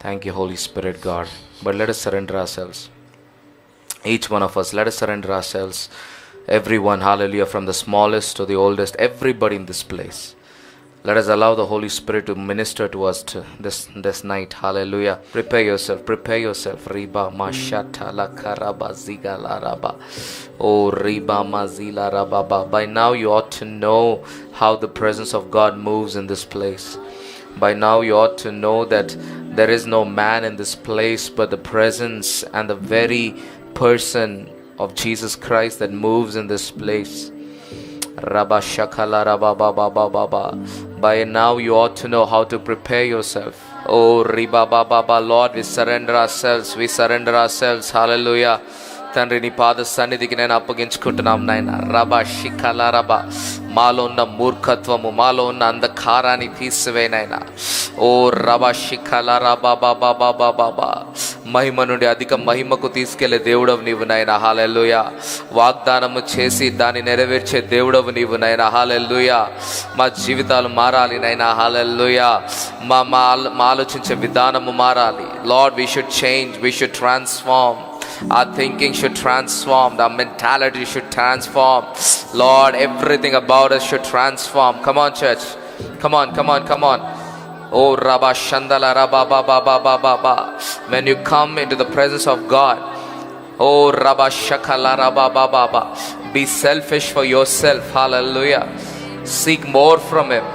Thank you, Holy Spirit, God. But let us surrender ourselves. Each one of us, let us surrender ourselves. Everyone, hallelujah, from the smallest to the oldest, everybody in this place. Let us allow the Holy Spirit to minister to us this night. Hallelujah. Prepare yourself. Prepare yourself. Riba mashata la karaba ziga la raba. Oh, riba mazila rababa. By now you ought to know how the presence of God moves in this place. By now you ought to know that there is no man in this place, but the presence and the very person of Jesus Christ that moves in this place. Rabba shakala rabba baba baba. By now you ought to know how to prepare yourself. Oh riba baba, Lord, we surrender ourselves. We surrender ourselves. Hallelujah. తండ్రి నీ పాద సన్నిధికి నేను అప్పగించుకుంటున్నాం నాయన. రబా షికల రబా, మాలో ఉన్న మూర్ఖత్వము, మాలో ఉన్న అంధకారాన్ని తీసివేయనైనా. ఓ రబా షికల రబా బాబా బాబా బాబా. మహిమ నుండి అధిక మహిమకు తీసుకెళ్లే దేవుడవు నీవు నాయన. హల్లెలూయా. వాగ్దానము చేసి దాన్ని నెరవేర్చే దేవుడవు నీవు నాయన. హల్లెలూయా. మా జీవితాలు మారాలి నాయన. హల్లెలూయా. మా ఆలోచించే విధానము మారాలి. Lord, we should change, we should transform. Our thinking should transform. Our mentality should transform. Lord, everything about us should transform. Come on, church. Come on, come on, come on. Oh, Rabba Shandala Rabba Baba Baba Baba. When you come into the presence of God, oh, Rabba Shakala Rabba Baba Baba. Be selfish for yourself. Hallelujah. Seek more from Him.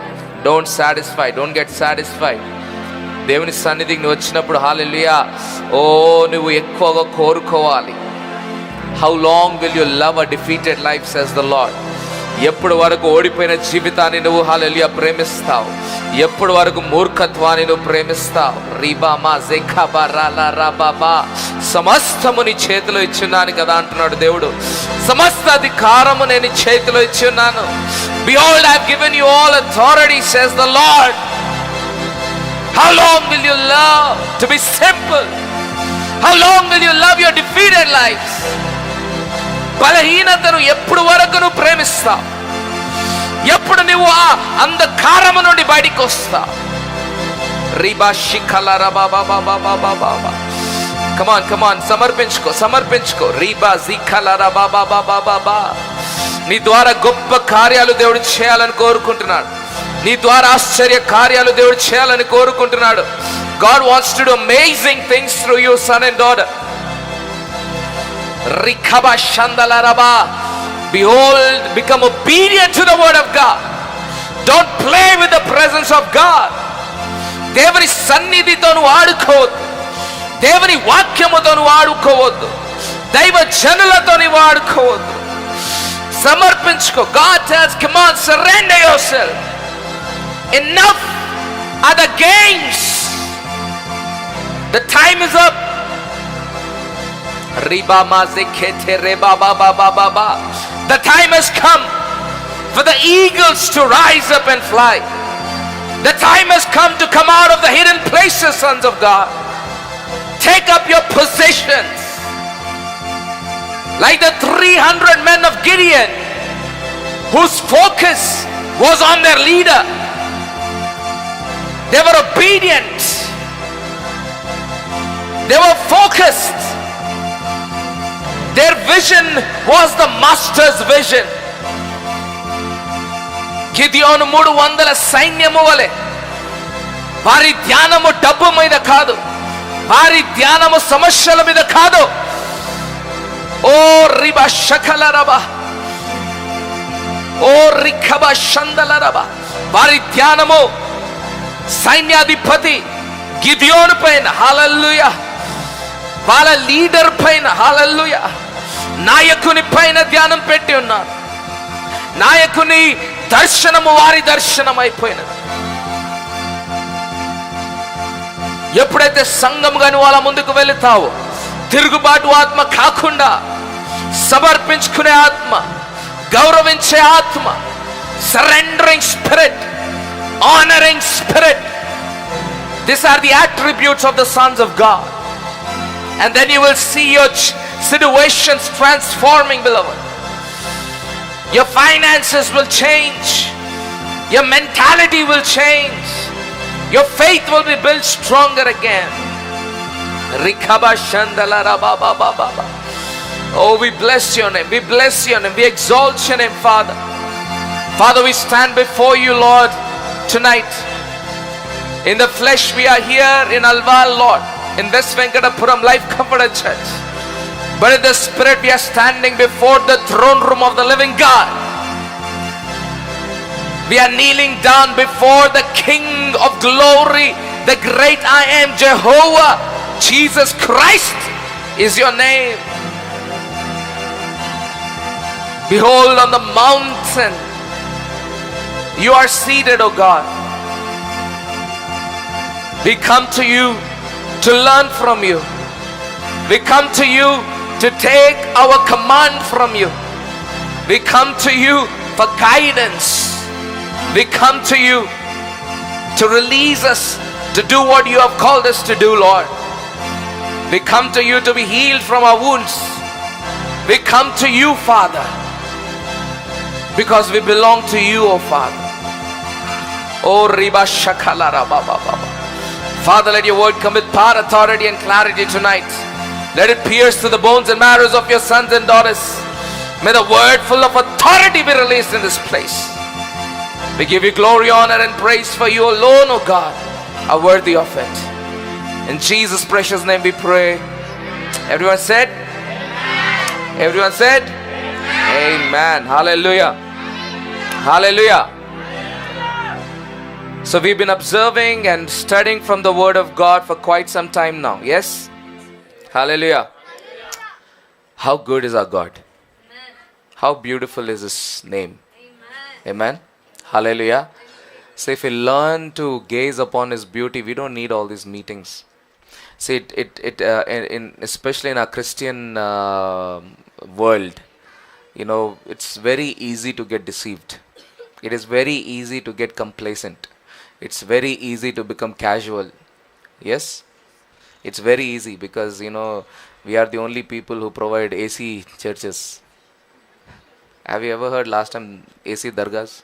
Don't satisfy. Don't get satisfied. దేవుని సన్నిధికి నువ్వు వచ్చినప్పుడు హల్లెలూయా, ఓ నువ్వు ఎక్కువగా కోరుకోవాలి. How long will you love a defeated life says the lord. ఎప్పుడు వరకు ఓడిపోయిన జీవితాన్ని నువ్వు హల్లెలూయా ప్రేమిస్తావు? ఎప్పుడు వరకు మూర్ఖత్వాన్ని నువ్వు ప్రేమిస్తావు? రీబామా జెఖబరాలా రాబాబా. సమస్తము నీ చేతిలో ఇచ్చున్నాను కదా అంటున్నాడు దేవుడు. సమస్త అధికారము నేను చేతిలో ఇచ్చున్నాను. Behold, I have given you all authority, says the Lord. How long will you love to be simple? How long will you love your defeated lives? బలహీనతను ఎప్పుడు వరకు నువ్వు ప్రేమిస్తావు? ఎప్పుడు నువ్వు ఆ అంధకారము నుండి బయటికి వస్తావు? రిబా షిఖల రబా బాబా బాబా బాబా. కమాన్ కమాన్, సమర్పించుకో సమర్పించుకో. రిబా జిఖల రబా బాబా బాబా. నీ ద్వారా గొప్ప కార్యాలు దేవుడు చేయాలని కోరుకుంటున్నాడు. నీ ద్వారా ఆశ్చర్య కార్యాలు దేవుడు చేయాలని కోరుకుంటున్నాడు. God wants to do amazing things through you, son and daughter. Rikaba shandala raba. Behold, become obedient to the word of God. Don't play with the presence of God. దేవుని సన్నిధితో నువ్వు ఆడుకోవద్దు. దేవుని వాక్యముతో నువ్వు ఆడుకోవద్దు. దైవ జనులతో నువ్వు ఆడుకోవద్దు. సమర్పించుకో. God tells, come on, surrender yourself. Enough are the games. The time is up. Riba mazekete reba ba ba ba ba ba. The time has come for the eagles to rise up and fly. The time has come to come out of the hidden places, sons of God. Take up your positions. Like the 300 men of Gideon, whose focus was on their leader. They were obedient. They were focused. Their vision was the master's vision. గిదియోను 300 సైన్యము వలె వారి ధ్యానము డబ్బు మీద కాదు, వారి ధ్యానము సమస్యల మీద కాదు. ఓ రిబా షకల రబా, ఓ రిఖబా షందల రబా. వారి ధ్యానము సైన్యాధిపతి గిదియోను పైన, హల్లెలూయా. వాళ్ళ లీడర్ పైన, హల్లెలూయా. నాయకుని పైన ధ్యానం పెట్టి ఉన్నారు. నాయకుని దర్శనము వారి దర్శనం అయిపోయినది. ఎప్పుడైతే సంఘముగా నువ్వు వాళ్ళ ముందుకు వెళుతావో, తిరుగుబాటు ఆత్మ కాకుండా సమర్పించుకునే ఆత్మ, గౌరవించే ఆత్మ, surrendering spirit, honoring spirit. These are the attributes of the sons of God. And then you will see your situations transforming, beloved. Your finances will change. Your mentality will change. Your faith will be built stronger again. Rikaba Shandala Rababa. Oh, we bless your name. We bless your name. We exalt your name, Father. Father, we stand before you, Lord, tonight. In the flesh, we are here in Alval, Lord, in West Venkatapuram Life Comforter Church. But in the spirit, we are standing before the throne room of the living God. We are kneeling down before the King of glory, the great I am, Jehovah. Jesus Christ is your name. Behold, on the mountain you are seated, O God. We come to you to learn from you. We come to you to take our command from you. We come to you for guidance. We come to you to release us to do what you have called us to do, Lord. We come to you to be healed from our wounds. We come to you, Father, because we belong to you, O Father. Oh, Riba Shakala Rababa. Father, let your word come with power, authority, and clarity tonight. Let it pierce to the bones and marrows of your sons and daughters. May the word full of authority be released in this place. We give you glory, honor, and praise, for you alone, O God, are worthy of it. In Jesus' precious name we pray. Everyone said? Everyone said? Amen. Hallelujah. Hallelujah. So we've been observing and studying from the Word of God for quite some time now. Yes? Hallelujah. How good is our God? How beautiful is His name? Amen. Hallelujah. So if we learn to gaze upon His beauty, we don't need all these meetings. See, especially in our Christian world, it's very easy to get deceived. It is very easy to get complacent. It's very easy to become casual. Yes? It's very easy because, we are the only people who provide AC churches. Have you ever heard last time AC dargahs?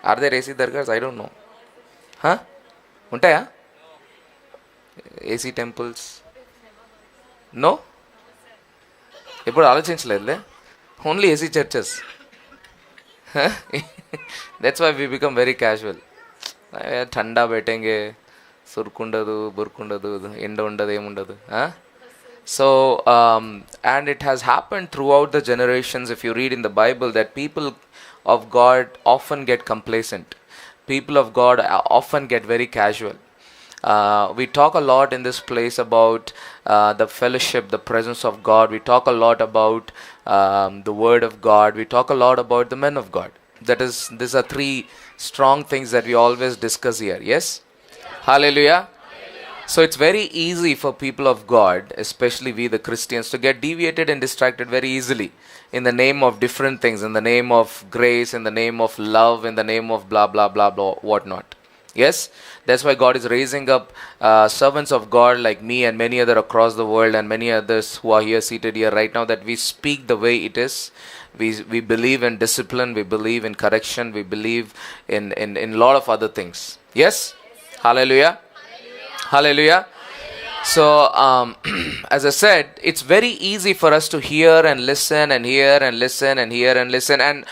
Are there AC dargahs? I don't know. Huh? Untaya? AC temples? No? Eppudu alochinchalledle? Only AC churches. That's why we become very casual. Thanda betenge, surkundadu, burkundadu, enda undadu, emundadu. So, and it has happened throughout the generations, if you read in the Bible, that people of God often get complacent. People of God often get very casual. We talk a lot in this place about the fellowship, the presence of God. We talk a lot about the Word of God. We talk a lot about the men of God. These are three strong things that we always discuss here. Yes? Hallelujah. So it's very easy for people of God, especially we the Christians, to get deviated and distracted very easily in the name of different things, in the name of grace, in the name of love, in the name of blah, blah, blah, blah, whatnot. Yes? That's why God is raising up servants of God like me and many other across the world and many others who are here seated here right now, that we speak the way it is. We believe in discipline, we believe in correction, we believe in a lot of other things. Yes? Hallelujah. Hallelujah. So, as I said, it's very easy for us to hear and listen and hear and listen and hear and listen. And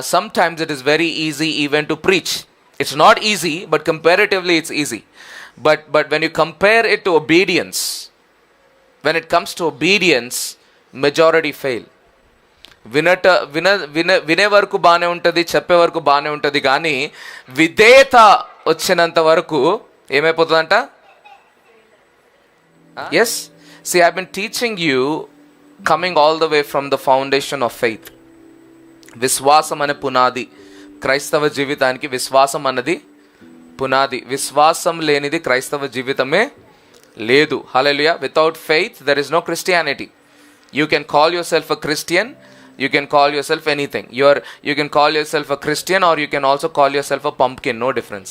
sometimes it is very easy even to preach. It's not easy, but comparatively it's easy. But when you compare it to obedience, when it comes to obedience, majority fail. వినే వరకు బాగానే ఉంటుంది, చెప్పే వరకు బాగానే ఉంటుంది, కానీ విధేయత వచ్చినంత వరకు ఏమైపోతుందంట? Yes? See, I've been teaching you coming all the way from the foundation of faith. విశ్వాసం అనే పునాది. క్రైస్తవ జీవితానికి విశ్వాసం అన్నది పునాది. విశ్వాసం లేనిది క్రైస్తవ జీవితమే లేదు. హల్లెలూయా. Without faith there is no Christianity. You can call yourself a Christian, you can call yourself anything. You can call yourself a Christian, or you can also call yourself a pumpkin. No difference.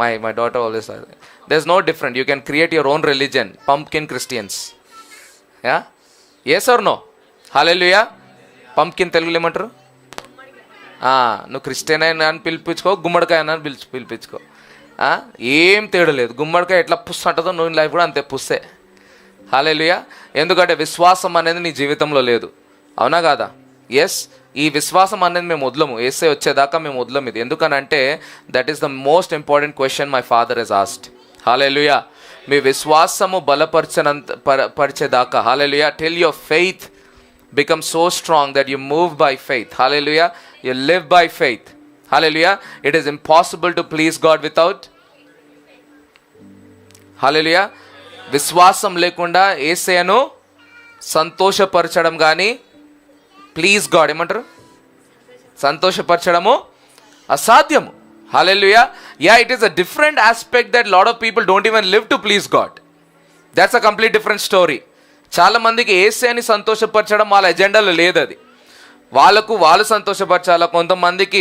My daughter always says, there's no difference. You can create your own religion. Pumpkin Christians. Yeah? Yes or no? Hallelujah. Pumpkin Telugu ఏమంటారు? నువ్వు Christian అయినా అని పిలిపించుకో, గుమ్మడికాయ అని పిలిపించుకో. ఏం తేడా లేదు. గుమ్మడికాయ ఎట్లా పుస్ అంటుందో నువ్వు లైఫ్ కూడా అంతే పుస్సే. హల్లెలూయా. ఎందుకంటే విశ్వాసం అనేది నీ జీవితంలో లేదు. అవునా కాదా? ఎస్, ఈ విశ్వాసం అనేది మేము వదలము. యేసే వచ్చేదాకా మేము వదలము. ఇది ఎందుకనంటే that is the most important question my father has asked. హల్లెలూయా. మీ విశ్వాసము పరిచేదాకా, హల్లెలూయా, till your faith become so strong that you move by faith. Hallelujah. You live by faith. Hallelujah. It is impossible to please God without. Hallelujah. విశ్వాసం లేకుండా యేసయ్యను సంతోషపరచడం కానీ, please God ఏమంటారు, సంతోషపరచడము అసాధ్యము. Hallelujah. Yeah, it is a different aspect that lot of people don't even live to please God. That's a complete different story. చాలామందికి యేసయ్యని సంతోషపరచడం వాళ్ళ ఎజెండాలో లేదు. అది వాళ్ళు సంతోషపరచాలా, కొంతమందికి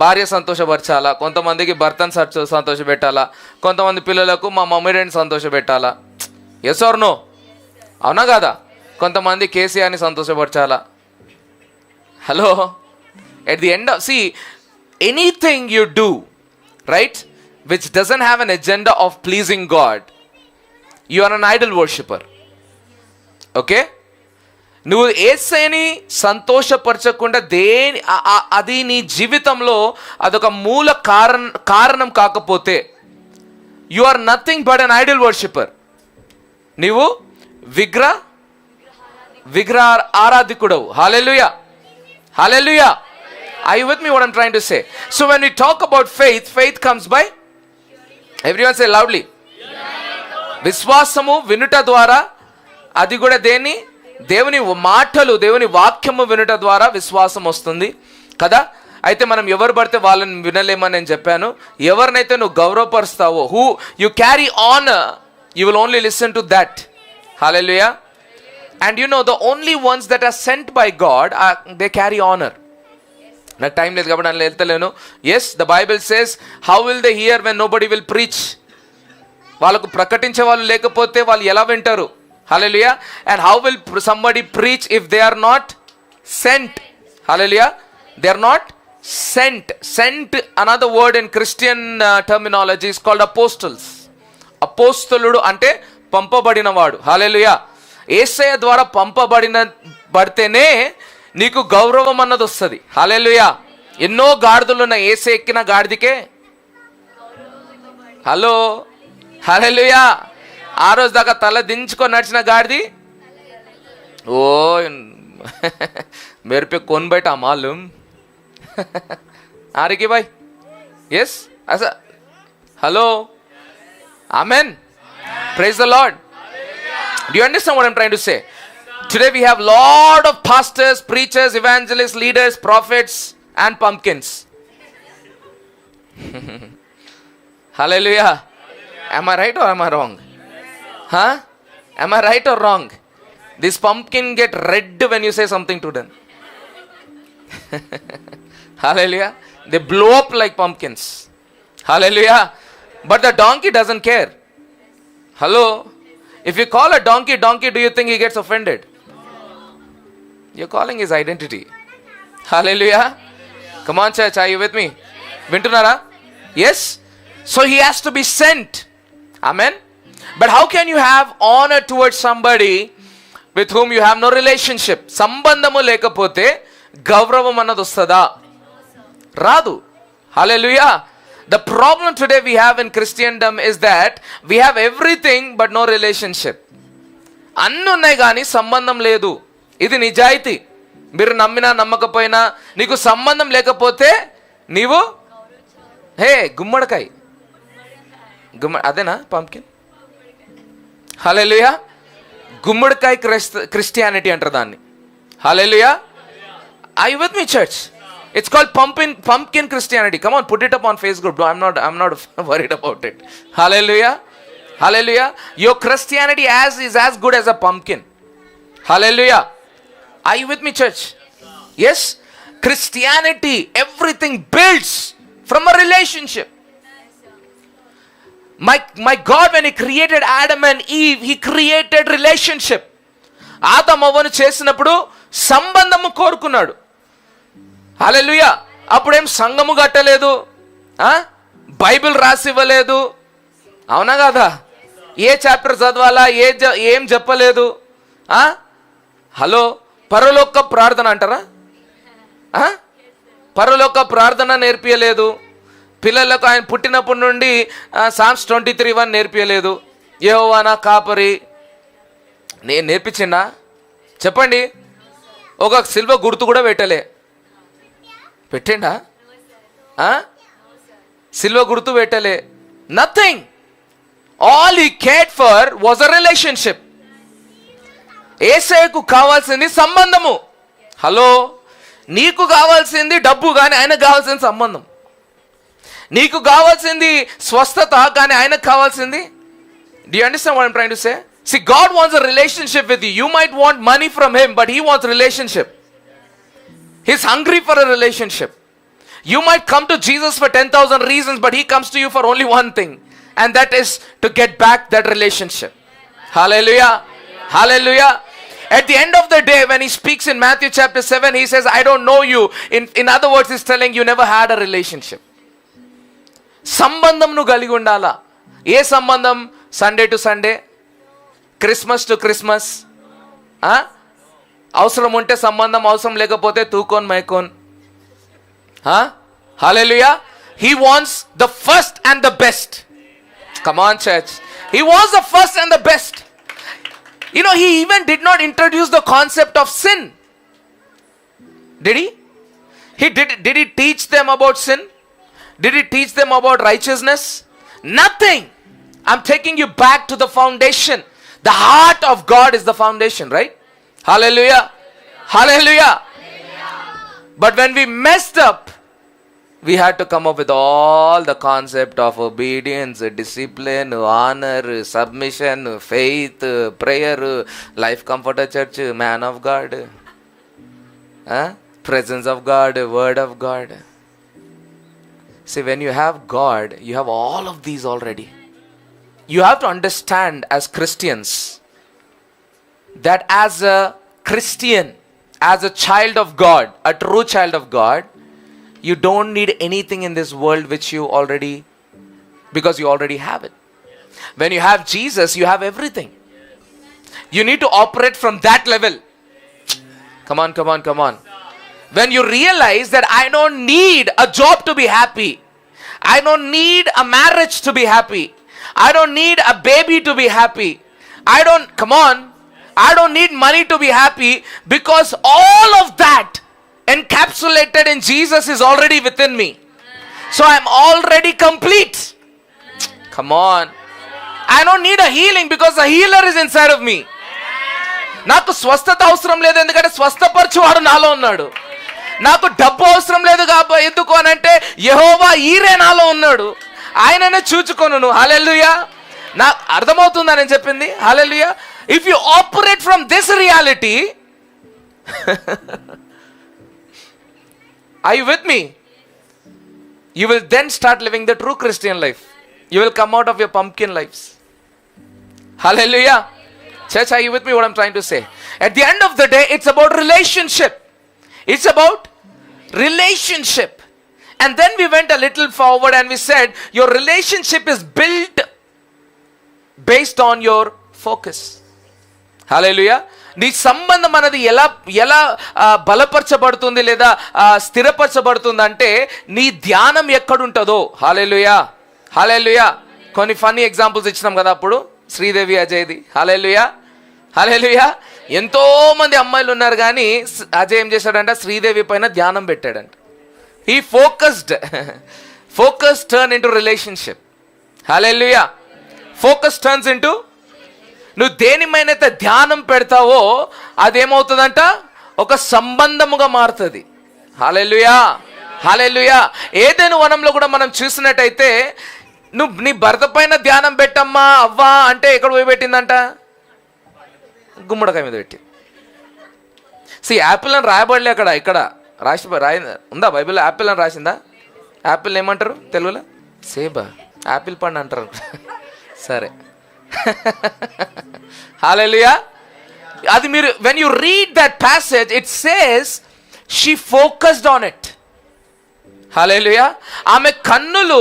భార్య సంతోషపరచాలా, కొంతమందికి భర్తను సంతోషపెట్టాలా, కొంతమంది పిల్లలకు మా మమ్మీ డాడీని సంతోషపెట్టాలా. Yes or no? అవునా కాదా? కొంతమంది కేసీఆర్ని సంతోషపరచాలా. Hello, at the end see anything you do right which doesn't have an agenda of pleasing God, you are an idol worshipper. Okay, నువ్వు యేసయ్యని సంతోషపరచకుండా అది నీ జీవితంలో అదొక మూల కారణం కాకపోతే you are nothing but an idol worshipper. నీవు విగ్రహ ఆరాధికుడవు. హల్లెలూయా. హల్లెలూయా. Are you with me what I'm trying to say? So when we talk about faith, faith comes by, everyone say loudly, విశ్వాసము వినుట ద్వారా, అది కూడా దేవుని మాటలు, దేవుని వాక్యము వినుట ద్వారా విశ్వాసం వస్తుంది కదా. అయితే మనం ఎవరు పడితే వాళ్ళని వినలేమని నేను చెప్పాను. ఎవరినైతే నువ్వు గౌరవపరుస్తావో, who you carry honour, you will only listen to that. హల్లెలూయా. And you know the only ones that are sent by God, they carry honour. నాకు టైం లేదు కాబట్టి నేను వెళ్తలేను. Yes, the Bible says, how will they hear when nobody will preach. వాళ్ళకు ప్రకటించే వాళ్ళు లేకపోతే వాళ్ళు ఎలా వింటారు? Hallelujah. And how will somebody preach if they are not sent? Hallelujah. They are not sent. Sent, another word in Christian terminology is called apostles. అపోస్తలుడు అంటే పంపబడినవాడు. హల్లెలూయా. యేసయ్య ద్వారా పడితేనే నీకు గౌరవం అన్నది వస్తుంది. హల్లెలూయా. ఎన్నో గాడిదలు ఉన్న యేసయ్య ఎక్కిన గాడిదికే హలో, హల్లెలూయా, ఆ రోజు దాకా తల దించుకొని నడిచిన గాడిది ఓ मेरे पे कौन बैठा मालूम आरे की भाई. यस, ऐसा. Hello, amen, praise the Lord. Do you understand what I'm trying to say? Today we have lot of pastors, preachers, evangelists, leaders, prophets and pumpkins. Hallelujah. Am I right or am I wrong? Huh? Am I right or wrong? This pumpkin get red when you say something to them. Hallelujah. They blow up like pumpkins. Hallelujah. But the donkey doesn't care. Hello. If you call a donkey, do you think he gets offended? You're calling his identity. Hallelujah. Come on church, are you with me? Vintunara? Yes. So he has to be sent. Amen. But how can you have honor towards somebody with whom you have no relationship? సంబంధము లేకపోతే గౌరవం అన్నది వస్తుందా? రాదు. Hallelujah. The problem today we have in Christendom is that we have everything but no relationship. అన్నీ ఉన్నాయి కానీ సంబంధం లేదు. ఇది నిజాయితీ. మీరు నమ్మినా నమ్మకపోయినా నీకు సంబంధం లేకపోతే నీవు గుమ్మడికాయ అదేనా పంప్కిన్? హల్లెలూయా. గుమ్మడికాయ క్రిస్టియానిటీ అంటారు దాన్ని. హల్లెలూయా. Are you with me, church? It's called pumpkin Christianity. Come on, put it up on Facebook. I'm not worried about it. Hallelujah. Hallelujah. Your Christianity is as good as a pumpkin. Hallelujah. Are you with me, church? Yes. Christianity, everything builds from a relationship. My God, when he created Adam and Eve, he created relationship. ఆదాము అవ్వను చేసినప్పుడు సంబంధము కోరుకున్నాడు. హల్లెలూయా. అప్పుడేం సంఘము కట్టలేదు, Bible రాసి ఇవ్వలేదు, అవునా కదా? ఏ చాప్టర్ చదవాలా, ఏం చెప్పలేదు. హలో, పరలోక ప్రార్థన అంటారా? పరలోక ప్రార్థన నేర్పియలేదు. పిల్లలకు ఆయన పుట్టినప్పటి నుండి సామ్స్ 23:1 నేర్పియలేదు. యెహోవా నా కాపరి నేను నేర్పించిందా? చెప్పండి. ఒక సిల్వ గుర్తు కూడా పెట్టిండా? సిల్వ గుర్తు పెట్టలే. Nothing. All he cared for was a relationship. యేసయ్యకు కావాల్సింది సంబంధము. హలో, నీకు కావాల్సింది డబ్బు కానీ ఆయనకు కావాల్సింది సంబంధం. నీకు కావాల్సింది స్వస్థత కానీ ఆయనకు కావాల్సింది, do you understand what I'm trying to say? See, God wants a relationship with you. You might want money from him, but he wants relationship. He's hungry for a relationship. You might come to Jesus for 10,000 reasons, but he comes to you for only one thing, and that is to get back that relationship. Hallelujah. Hallelujah. At the end of the day, when he speaks in Matthew chapter 7, he says, I don't know you. In other words, he's telling you never had a relationship. సంబంధం నువ్వు కలిగి ఉండాలా. ఏ సంబంధం? Sunday to Sunday, Christmas to Christmas. అవసరం ఉంటే సంబంధం, అవసరం లేకపోతే తూకోన్ మైకోన్. హల్లెలూయా. He wants the first and the best. Come on, church. He wants the first and the best. You know, he even did not introduce the concept of sin. Did he? Did he teach them about sin? Did he teach them about righteousness? Nothing. I'm taking you back to the foundation. The heart of God is the foundation, right? Hallelujah. Hallelujah. But when we messed up, we had to come up with all the concept of obedience, discipline, honor, submission, faith, prayer, Life Comforter Church, man of God, presence of God, word of God. See, when you have God, you have all of these already. You have to understand as Christians that as a Christian, as a child of God, a true child of God, you don't need anything in this world which you already, because you already have it. When you have Jesus, you have everything. You need to operate from that level. Come on, come on, come on. When you realize that I don't need a job to be happy, I don't need a marriage to be happy, I don't need a baby to be happy, I don't need money to be happy, because all of that encapsulated in Jesus is already within me. So I'm already complete. Come on. I don't need a healing because the healer is inside of me. నాకు స్వస్థత అవసరం లేదు, ఎందుకంటే స్వస్థపరచువాడు నాలో ఉన్నాడు. నాకు డబ్బు అవసరం లేదు కాబట్టి ఎందుకు అని అంటే యెహోవా ఈరే నాలో ఉన్నాడు, ఆయననే చూచుకొను. హల్లెలూయా. నాకు అర్థమవుతుందా నేను చెప్పింది? హల్లెలూయా. If you operate from this reality, are you with me? You will then start living the true Christian life. You will come out of your pumpkin lives. Hallelujah. Church, are you with me what I'm trying to say? At the end of the day, it's about relationship. It's about relationship. And then we went a little forward and we said your relationship is built based on your focus. Hallelujah. నీ సంబంధం అనేది ఎలా బలపరచబడుతుంది లేదా స్థిరపరచబడుతుంది అంటే నీ ధ్యానం ఎక్కడుంటుందో. హల్లెలూయా. హల్లెలూయా. కొన్ని funny examples ఇచ్చినాం కదా అప్పుడు, శ్రీదేవి అజయ్ది. హల్లెలూయా. హల్లెలూయా. ఎంతో మంది అమ్మాయిలు ఉన్నారు కానీ అజయ్ ఏం చేశాడంట, శ్రీదేవి పైన ధ్యానం పెట్టాడంట. He focus turn into relationship. హల్లెలూయా. ఫోకస్ టర్న్స్ ఇంటూ, నువ్వు దేనిమైనైతే ధ్యానం పెడతావో అదేమవుతుందంట, ఒక సంబంధముగా మారుతుంది. హల్లెలూయా. హల్లెలూయా. ఏదైనా వనంలో కూడా మనం చూసినట్టయితే నువ్వు నీ భర్త పైన ధ్యానం పెట్టమ్మా అవ్వా అంటే ఎక్కడ పోయి పెట్టిందంట, గుమ్మడికాయ మీద పెట్టి. యాపిల్ అని రాయబడలే అక్కడ, ఇక్కడ ఉందా బైబిల్లో యాపిల్ అని రాసిందా? యాపిల్ ఏమంటారు తెలుగులో? సేబా, యాపిల్ పండు అంటారు. సరే. Hallelujah. అది మీరు when you read that passage, it says she focused on it. Hallelujah. ఆమె కన్నులు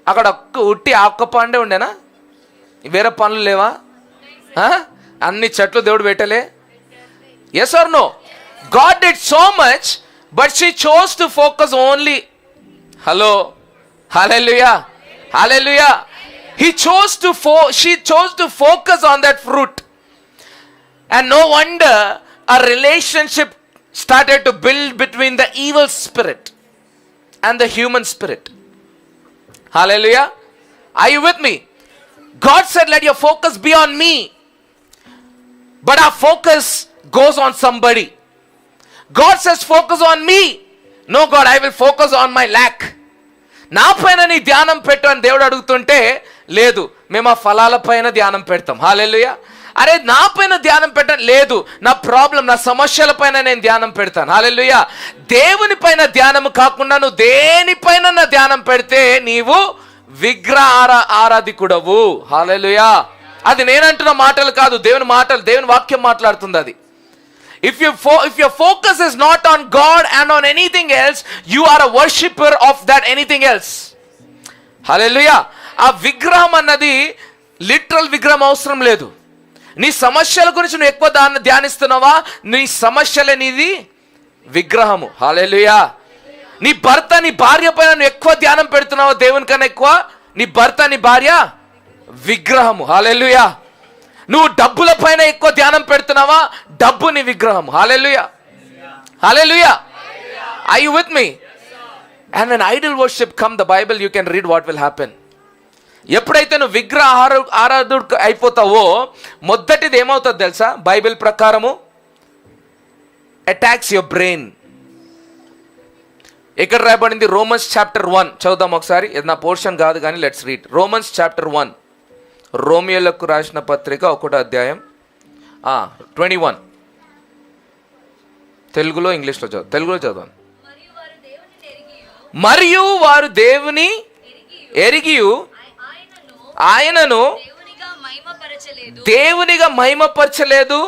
అక్కడ ఉట్టి ఒక్క పండే ఉండేనా? వేరే పనులు లేవా? అన్ని చెట్లు దేవుడు పెట్టలే? Yes or no? God did so much, but she chose to focus only. Hello, hallelujah, hallelujah. She chose to focus on that fruit. And no wonder a relationship started to build between the evil spirit and the human spirit. Hallelujah. Are you with me? God said, let your focus be on me. But our focus goes on somebody. God says, focus on me. No, God, I will focus on my lack. నా పైన నీ ధ్యానం పెట్టు అని దేవుడు అడుగుతుంటే, లేదు, మేము ఆ ఫలాల పైన ధ్యానం పెడతాం. హల్లెలూయా. అరే, నా పైన ధ్యానం పెట్టడం లేదు, నా ప్రాబ్లం, నా సమస్యల పైన నేను ధ్యానం పెడతాను. హల్లెలూయా. దేవుని పైన ధ్యానం కాకుండా నువ్వు దేనిపైన నా ధ్యానం పెడితే నీవు విగ్రహ ఆరాధికుడవు. హల్లెలూయా. అది నేనంటున్న మాటలు కాదు, దేవుని మాటలు, దేవుని వాక్యం మాట్లాడుతుంది అది. If your focus is not on God and on anything else, you are a worshipper of that anything else. Hallelujah. ఆ విగ్రహం అన్నది లిటరల్ విగ్రహం అవసరం లేదు. నీ సమస్యల గురించి నువ్వు ఎక్కువ ధ్యానిస్తున్నావా, నీ సమస్యలే నీది విగ్రహము. హల్లెలూయా. నీ భర్త, నీ భార్య పైన నువ్వు ఎక్కువ ధ్యానం పెడుతున్నావా దేవుని కన్నా ఎక్కువ, నీ భర్త, నీ భార్య విగ్రహము. హల్లెలూయా. నువ్వు డబ్బుల పైన ఎక్కువ ధ్యానం పెడుతున్నావా, డబ్బు నీ విగ్రహం. హల్లెలూయా, హల్లెలూయా. Are you with me? And when idol worship come, the Bible, you can read what will happen. ఎప్పుడైతే నువ్వు విగ్రహ ఆరాధకుడు అయిపోతావో మొదటిది ఏమవుతుంది తెలుసా? బైబిల్ ప్రకారము అటాక్స్ యువర్ బ్రెయిన్. ఎక్కడ రాయబడింది? రోమన్స్ చాప్టర్ 1 చదువుదాం ఒకసారి. ఇది నా పోర్షన్ కాదు కానీ లెట్స్ రీడ్. రోమన్స్ చాప్టర్ 1, రోమియోలకు రాసిన పత్రిక 1వ అధ్యాయం 21. తెలుగులో ఇంగ్లీష్లో చదువు. తెలుగులో చదవండి. మరియు వారు దేవుని ఎరిగియు ఆయనను దేవునిగా మహిమపరచలేదు,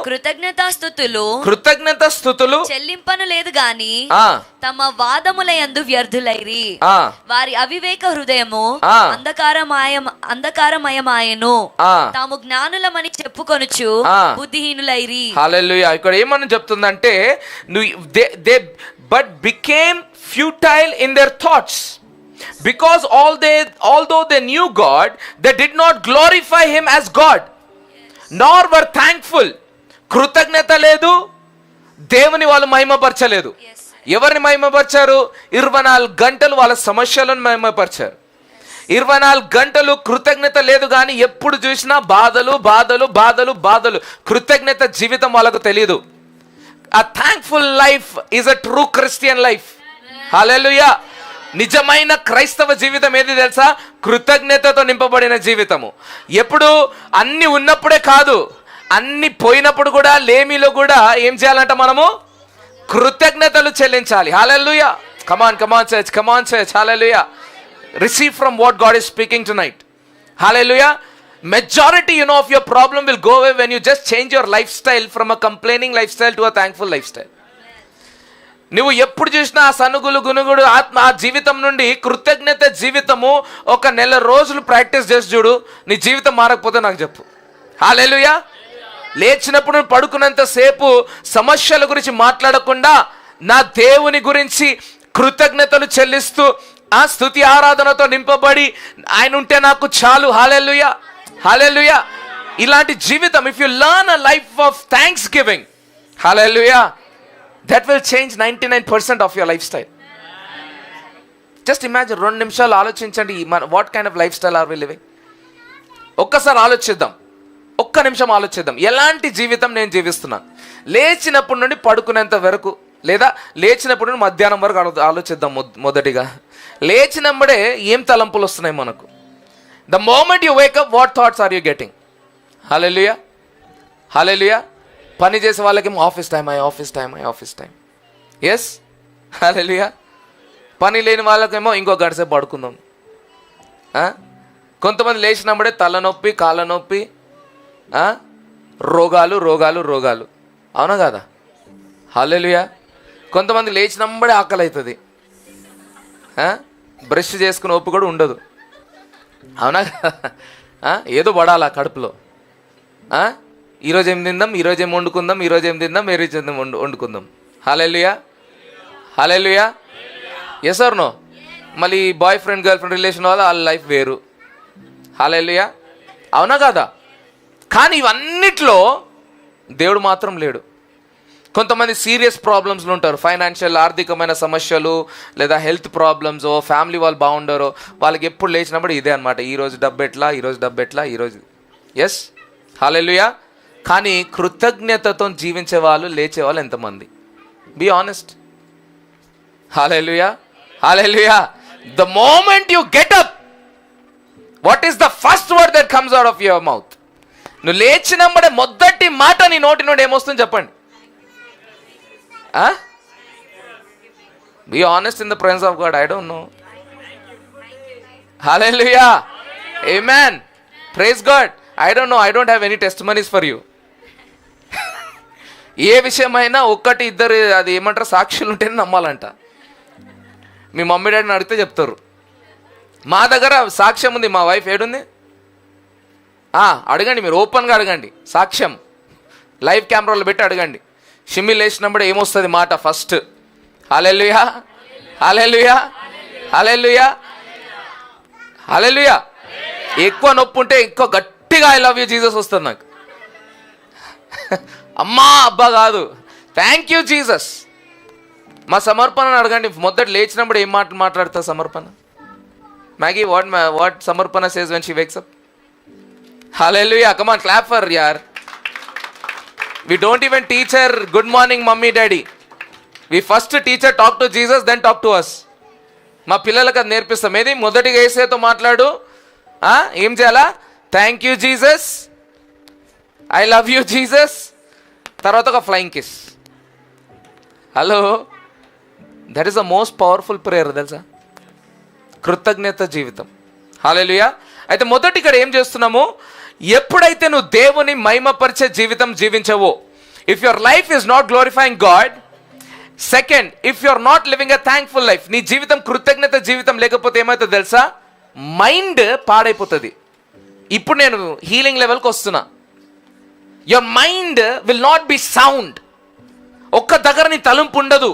కృతజ్ఞతాస్తుతులు చెల్లింపను లేదు గాని తమ వాదములయందు వ్యర్థులైరి. వారి అవివేక హృదయము అంధకారమయమాయెను. తాము జ్ఞానులమని చెప్పుకొనుచు బుద్ధిహీనులైరి. హల్లెలూయా. ఇక్కడ ఏమని చెప్తుందంటే, but became futile in their thoughts. Because although they knew God, they did not glorify Him as God, nor were thankful. కృతజ్ఞత లేదు, దేవుని వాళ్ళు మహిమపరచలేదు. ఎవరిని మహిమపరిచారు? 24 గంటలు వాళ్ళ సమస్యలను మహిమపరిచారు. 24 గంటలు కృతజ్ఞత లేదు కానీ ఎప్పుడు చూసినా బాధలు బాధలు బాధలు బాధలు. కృతజ్ఞత జీవితం వాళ్ళకు తెలియదు. A thankful life is a true Christian life. Hallelujah. నిజమైన క్రైస్తవ జీవితం ఏది తెలుసా? కృతజ్ఞతతో నింపబడిన జీవితము. ఎప్పుడు అన్ని ఉన్నప్పుడే కాదు, అన్ని పోయినప్పుడు కూడా, లేమిలో కూడా ఏం చేయాలంట? మనము కృతజ్ఞతలు చెల్లించాలి. హల్లెలూయా. కమాన్ చర్చ్, హల్లెలూయా. Receive from what God is speaking tonight. హల్లెలూయా. Majority of your problem will go away when you just change your lifestyle from a complaining lifestyle to a thankful lifestyle. నువ్వు ఎప్పుడు చూసినా ఆ సనుగులు గునుగుడు ఆ జీవితం నుండి కృతజ్ఞత జీవితము ఒక నెల రోజులు ప్రాక్టీస్ చేసి చూడు, నీ జీవితం మారకపోతే నాకు చెప్పు. హల్లెలూయా. లేచినప్పుడు పడుకున్నంత సేపు సమస్యల గురించి మాట్లాడకుండా నా దేవుని గురించి కృతజ్ఞతలు చెల్లిస్తూ ఆ స్తుతి ఆరాధనతో నింపబడి ఆయన ఉంటే నాకు చాలు. హల్లెలూయా, హల్లెలూయా. ఇలాంటి జీవితం, if you learn a life of thanks giving, hallelujah, that will change 99% of your lifestyle. Just imagine, 2 నిమిషాలు ఆలోచించండి, what kind of lifestyle are we living? ఒక్కసారి ఆలోచిద్దాం, 1 నిమిషం ఆలోచిద్దాం, ఎలాంటి జీవితం నేను జీవిస్తున్నాను. లేచినప్పటి నుండి పడుకునేంత వరకు, లేదా లేచినప్పటి నుండి మధ్యాహ్నం వరకు ఆలోచిద్దాం. మొదటిగా లేచినప్పుడే ఏం తలంపులు వస్తున్నాయి మనకు? The moment you wake up, what thoughts are you getting? Hallelujah, hallelujah. పని చేసే వాళ్ళకేమో ఆఫీస్ టైం. ఎస్, హల్లెలూయా. పని లేని వాళ్ళకేమో ఇంకో గడిసే పడుకుందాం. కొంతమంది లేచినప్పుడే తలనొప్పి, కాళ్ళ నొప్పి, రోగాలు. అవునా కదా? హల్లెలూయా. కొంతమంది లేచినప్పుడే ఆకలి అవుతుంది, బ్రష్ చేసుకునే ఓపిక కూడా ఉండదు. అవునా? ఏదో పడాలా కడుపులో. ఈరోజు ఏం తిందాం, ఈరోజు ఏం వండుకుందాం, ఈరోజు ఏం తిందాం, ఏ రోజు ఏం వండుకుందాం. హల్లెలూయా, హల్లెలూయా. Yes or no? మళ్ళీ boyfriend girlfriend relation వాళ్ళ లైఫ్ వేరు. హల్లెలూయా, అవునా కదా? కానీ ఇవన్నిట్లో దేవుడు మాత్రం లేడు. కొంతమంది సీరియస్ ప్రాబ్లమ్స్లో ఉంటారు, ఫైనాన్షియల్ ఆర్థికమైన సమస్యలు, లేదా హెల్త్ ప్రాబ్లమ్స్, ఫ్యామిలీ వాళ్ళు బాగుండరు, వాళ్ళకి ఎప్పుడు లేచినప్పుడు ఇదే అనమాట, ఈరోజు డబ్బు ఎట్లా, ఈరోజు డబ్బు ఎట్లా, ఈరోజు. Yes, hallelujah. కానీ కృతజ్ఞతతో జీవించే వాళ్ళు, లేచేవాళ్ళు ఎంతమంది? Be honest. Hallelujah, hallelujah. The moment you get up, what is the first word that comes out of your mouth? నువ్వు లేచినప్పుడే మొదటి మాట నీ నోటి నుండి ఏమొస్తుంది చెప్పండి? Be honest in the presence of God. I don't know. Hallelujah. Amen. Praise God. I don't know. I don't have any testimonies for you. ఏ విషయమైనా ఒక్కటి ఇద్దరు అది ఏమంటారు సాక్షులు ఉంటేనే నమ్మాలంట. మీ మమ్మీ డాడీని అడిగితే చెప్తారు. మా దగ్గర సాక్ష్యం ఉంది. మా వైఫ్ ఏడుంది? అడగండి, మీరు ఓపెన్గా అడగండి. సాక్ష్యం లైవ్ కెమెరాలో పెట్టి అడగండి. షిమ్మి లేచినప్పుడు ఏమొస్తుంది మాట ఫస్ట్? హల్లెలూయా, హల్లెలూయా, హల్లెలూయా, హల్లెలూయా. ఎక్కువ నొప్పి ఉంటే ఎక్కువ గట్టిగా ఐ లవ్ యూ జీసస్ వస్తుంది నాకు. అమ్మా అబ్బా కాదు, థ్యాంక్ యూ జీసస్. మా సమర్పణను అడగండి. మొదట లేచినప్పుడు ఏం మాట మాట్లాడుతా సమర్పణ? మ్యాగీ, వాట్ సమర్పణ says when she wakes up? Hallelujah. Come on, clap for యార్. We don't even teach her good morning mommy daddy. We first teach her talk to Jesus, then talk to us. మా పిల్లలకు అది నేర్పిస్తాం. ఏది మొదటిగా యేసుతో మాట్లాడు, ఏం చేయాలా? Thank you Jesus, I love you Jesus, తర్వాత ఒక flying kiss. Hello, that is the most powerful prayer తెలుసా? కృతజ్ఞత జీవితం. హల్లెలూయా. అయితే మొదటి ఇక్కడ ఏం చేస్తున్నాము? ఎప్పుడైతే నువ్వు దేవుని మహిమపరిచే జీవితం జీవించవో, if your life is not glorifying God, second, if you are not living a thankful life, నీ జీవితం కృతజ్ఞత జీవితం లేకపోతే ఏమవుతుంది తెలుసా? మైండ్ పాడైపోతుంది. ఇప్పుడు నేను హీలింగ్ లెవెల్కి వస్తున్నా. Your mind will not be sound. ఒక్క దగ్గర నీ తలంపు ఉండదు.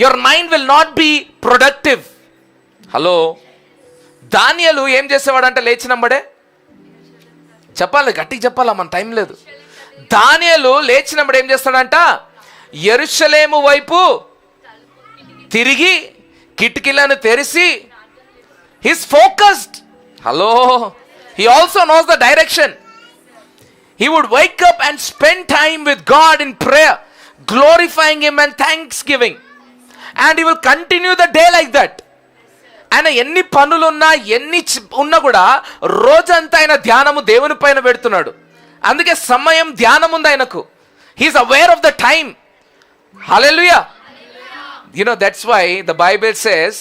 Your mind will not be productive. Hello, దానియేలు ఏం చేసేవాడంటే లేచినప్పుడే, చెప్పాలి గట్టిగా చెప్పాలా, మన టైం లేదు. దానియేలు లేచినప్పుడు ఏం చేస్తాడంట? యెరూషలేము వైపు తిరిగి కిటికీలను తెరిచి, he's focused. Hello, he also knows the direction. He would wake up and spend time with God in prayer, glorifying him and thanks giving, and he will continue the day like that. ఆయన ఎన్ని పనులున్నా ఎన్ని ఉన్నా కూడా రోజంతా ఆయన ధ్యానము దేవుని పైన పెడుతున్నాడు. అందుకే సమయం ధ్యానం ఉంది ఆయనకు. He is aware of the time. హల్లెలూయా. You know that's why the Bible says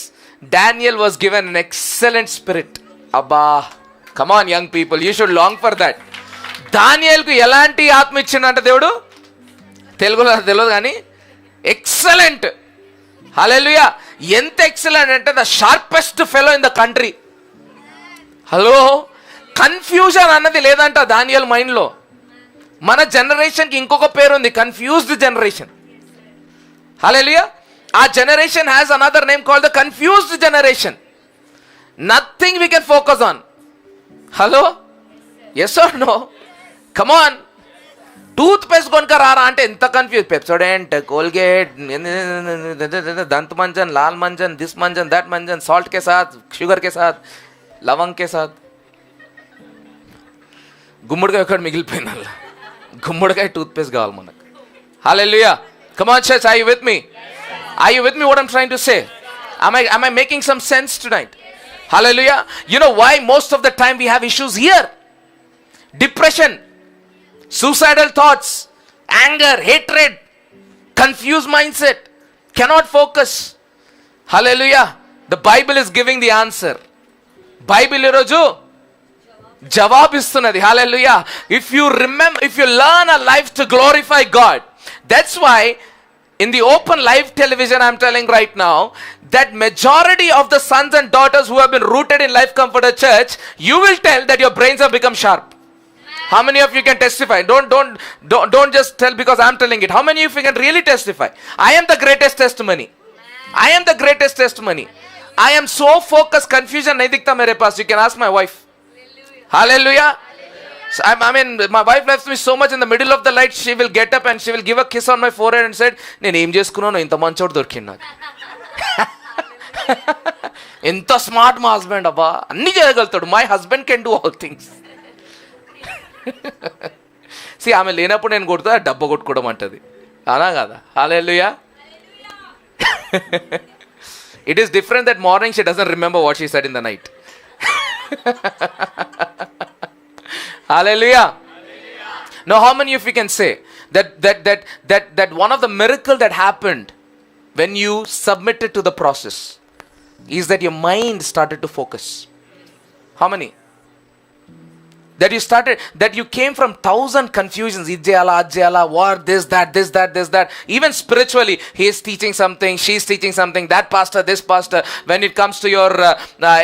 Daniel was given an excellent spirit. అబ్బా, come on young people, you should long for that. దానియేలుకు ఎలాంటి ఆత్మ ఇచ్చిండంటే దేవుడు, తెలుగులో తెలియదు కానీ ఎక్సలెంట్. హల్లెలూయా. ఎంత ఎక్సలెంట్ అంటే the sharpest fellow in the country. Hello, confusion అన్నది లేదంట దానియేలు మైండ్లో. మన జనరేషన్కి ఇంకొక పేరు ఉంది, కన్ఫ్యూజ్డ్ జనరేషన్. హల్లెలూయా. ఆ generation has another name called the confused generation. Nothing we can focus on. Hello, yes or no? Come on. Toothpaste కొనుక రారా అంటే ఎంత కన్ఫ్యూజ్. పెప్సోడెంట్, కోల్గేట్, దంత్ మంజన్, లాల్ మంజన్, దిస్ మంజన్, దట్ మంజన్, సాల్ట్ కే సాత్, షుగర్ కే సాత్, లవంగ్ కే సాత్. గుమ్మడికాయ ఒకటి మిగిలిపోయింది. అలా గుమ్మడికాయ టూత్ పేస్ట్ కావాలి మనకు. హల్లెలూయా. Come on church, are you with me? Are you with me what I'm trying to say? Am I making some sense tonight? Hallelujah. You know why most of the time we have issues here? Depression, suicidal thoughts, anger, hatred, confused mindset, cannot focus. Hallelujah. The Bible is giving the answer. Bible ఈరోజు జవాబిస్తున్నది. Hallelujah. If you learn a life to glorify God, that's why In the open live television, I'm telling right now, that majority of the sons and daughters who have been rooted in Life Comforter Church, you will tell that your brains have become sharp. How many of you can testify? Don't just tell because I'm telling it. How many of you can really testify? I am the greatest testimony. I am the greatest testimony. I am so focused, confusion nahi dikhta mere paas. You can ask my wife. Hallelujah. So I mean, my wife loves me so much. In the middle of the night, she will get up and she will give a kiss on my forehead and said, "Nenu em cheskunnanu inta manchodu dorkindu నాకు." ఎంత smart మా husband అబ్బా, అన్ని చేయగలుగుతాడు. My husband can do all things. సి ఆమె లేనప్పుడు నేను కొడుతా, డబ్బా కొట్టుకోవడం అంటది, అలా కదా. హల్లెలూయా. It is different that morning she doesn't remember what she said in the night. Hallelujah. Now how many of you can say that one of the miracle that happened when you submitted to the process is that your mind started to focus? How many? That you came from 1,000 confusions. Ijjala, what, this, that. Even spiritually, he is teaching something, she is teaching something, that pastor, this pastor. When it comes to your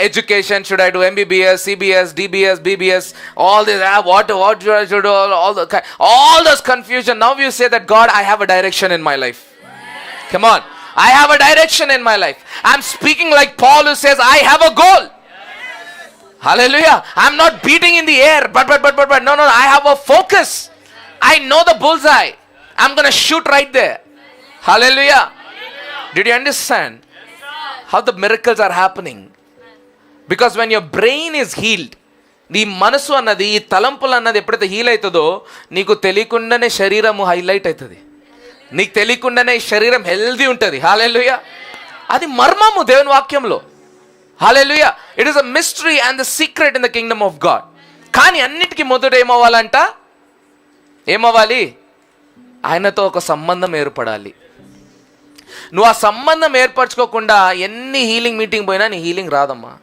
education, should I do MBBS, CBS, DBS, BBS, all this, what should I do, all those confusion. Now you say that, God, I have a direction in my life. Come on. I have a direction in my life. I'm speaking like Paul who says, I have a goal. Hallelujah. I'm not beating in the air, but no, I have a focus. I know the bullseye. I'm going to shoot right there. Hallelujah. Did you understand how the miracles are happening? Because when your brain is healed, నీ మనసు అన్నది, ఈ తలంపులు అన్నది ఎప్పుడైతే heal అవుతుందో, నీకు తెలియకుండానే శరీరము హైలైట్ అవుతుంది. నీకు తెలియకుండానే శరీరం హెల్దీ ఉంటుంది. హల్లెలూయా. అది మర్మము దేవుని వాక్యంలో. Hallelujah. It is a mystery and the secret in the kingdom of God. కానీ అన్నిటికీ మొదట ఏమవ్వాలంట? ఏమవ్వాలి? ఆయనతో ఒక సంబంధం ఏర్పడాలి. నువ్వు ఆ సంబంధం ఏర్పరచుకోకుండా ఎన్ని హీలింగ్ మీటింగ్ పోయినా నీ హీలింగ్ రాదమ్మా.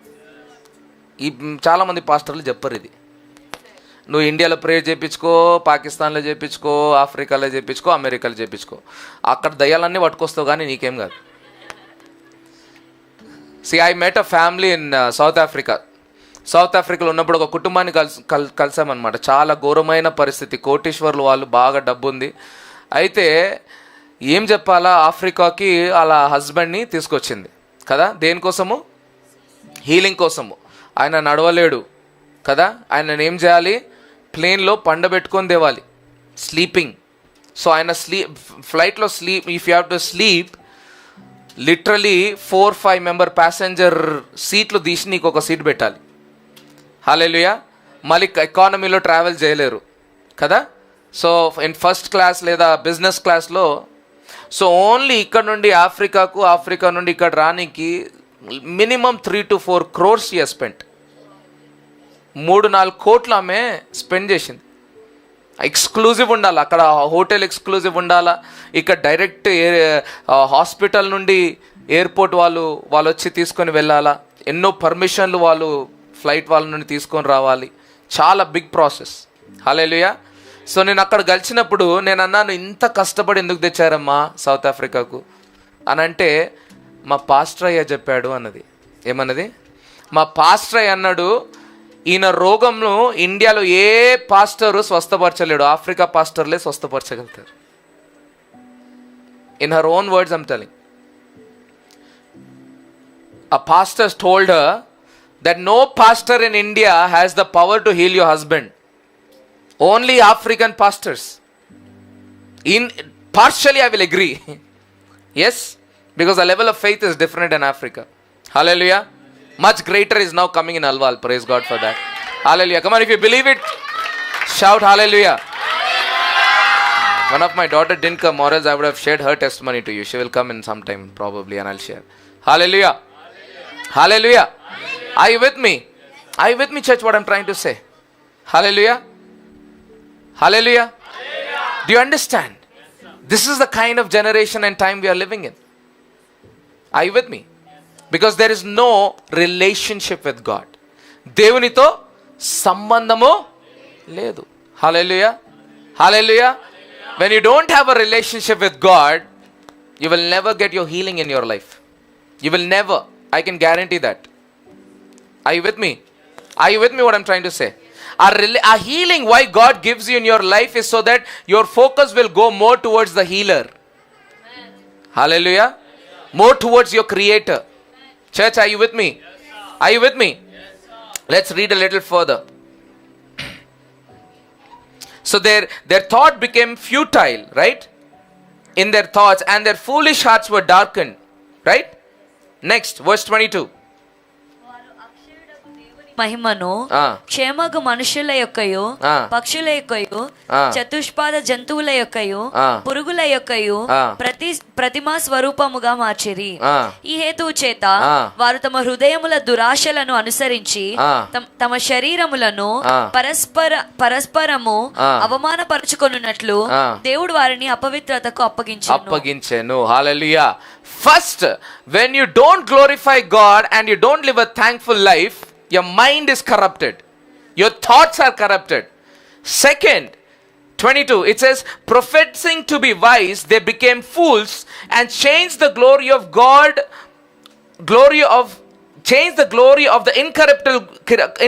ఈ చాలామంది పాస్టర్లు చెప్పరు ఇది. నువ్వు ఇండియాలో ప్రేయర్ చేయించుకో, పాకిస్తాన్లో చేయించుకో, ఆఫ్రికాలో చేయించుకో, అమెరికాలో చేయించుకో, అక్కడ దయ్యాలన్నీ పట్టుకొస్తావు కానీ నీకేం కాదు. See, I met a family in South Africa. South ఆఫ్రికాలో ఉన్నప్పుడు ఒక కుటుంబాన్ని కలిసామన్నమాట. చాలా ఘోరమైన పరిస్థితి, కోటీశ్వర్లు వాళ్ళు, బాగా డబ్బు ఉంది. అయితే ఏం చెప్పాలా, ఆఫ్రికాకి అలా హస్బెండ్ని తీసుకొచ్చింది కదా. దేనికోసము? హీలింగ్ కోసము. ఆయన నడవలేడు కదా, ఆయన ఏం చేయాలి? ప్లేన్లో పండబెట్టుకొని తేవాలి, స్లీపింగ్. సో ఆయన ఫ్లైట్లో sleep, if you have to sleep, literally 4-5 member passenger సీట్లు తీసి నీకు ఒక సీట్ పెట్టాలి. హల్లెలూయా. మళ్ళీ ఎకానమీలో ట్రావెల్ చేయలేరు కదా. సో ఇన్ ఫస్ట్ క్లాస్ లేదా బిజినెస్ క్లాస్లో. సో ఓన్లీ ఇక్కడ నుండి ఆఫ్రికాకు, ఆఫ్రికా నుండి ఇక్కడ రానికి మినిమం 3 to 4 crores స్పెండ్. 3-4 కోట్లు ఆమె స్పెండ్ చేసింది. ఎక్స్క్లూజివ్ ఉండాలి అక్కడ, హోటల్ ఎక్స్క్లూజివ్ ఉండాలా. ఇక్కడ డైరెక్ట్ హాస్పిటల్ నుండి ఎయిర్పోర్ట్ వాళ్ళు వచ్చి తీసుకొని వెళ్ళాలా. ఎన్నో పర్మిషన్లు వాళ్ళు ఫ్లైట్ వాళ్ళ నుండి తీసుకొని రావాలి. చాలా బిగ్ ప్రాసెస్. హల్లెలూయా. సో నేను అక్కడ కలిసినప్పుడు నేను అన్నాను, ఇంత కష్టపడి ఎందుకు తెచ్చారమ్మా సౌత్ ఆఫ్రికాకు అని అంటే, మా పాస్టర్ అయ్య చెప్పాడు అన్నది. ఏమన్నది? మా పాస్టర్ అయ్య అన్నాడు, ఈయన రోగంను ఇండియాలో ఏ పాస్టరు స్వస్థపరచలేడు, ఆఫ్రికా పాస్టర్లే స్వస్థపరచగలుగుతారు. In her own words I'm telling. A pastor told her that no pastor in India has the power to heal your husband. Only African pastors. Partially I will agree. Yes, because the level of faith is different in Africa. Hallelujah. Much greater is now coming in Alwal. Praise God for that. Hallelujah. Come on, if you believe it, shout hallelujah. One of my daughter didn't come, or else I would have shared her testimony to you. She will come in some time probably and I'll share. Hallelujah. Hallelujah. Are you with me? Are you with me, church, what I'm trying to say? Hallelujah. Hallelujah. Do you understand? This is the kind of generation and time we are living in. Are you with me? Because there is no relationship with God. దేవునితో సంబంధము లేదు. Hallelujah. Hallelujah. When you don't have a relationship with God, you will never get your healing in your life. You will never. I can guarantee that. Are you with me? Are you with me what I'm trying to say? Our healing, why God gives you in your life, is so that your focus will go more towards the healer. Amen. Hallelujah. More towards your creator. Church, are you with me? Are you with me? Let's read a little further. So their thought became futile, right? In their thoughts, and their foolish hearts were darkened, right? Next, verse 22. మహిమను క్షేమగు మనుషుల యొక్కయు పక్షుల యొక్కయు చతుష్పాద జంతువుల యొక్కయు పురుగుల యొక్కయు ప్రతిమా స్వరూపముగా మార్చిరి. ఈ హేతువు చేత వారు తమ హృదయముల దురాశలను అనుసరించి తమ శరీరములను పరస్పరము అవమానపరుచుకొనున్నట్లు దేవుడు వారిని అపవిత్రతకు అప్పగించెను. హల్లెలూయా. First, when you don't glorify God and you don't live a thankful life, your mind is corrupted. Your thoughts are corrupted. Second, 22, it says, professing to be wise, they became fools and changed the glory of God, changed the glory of the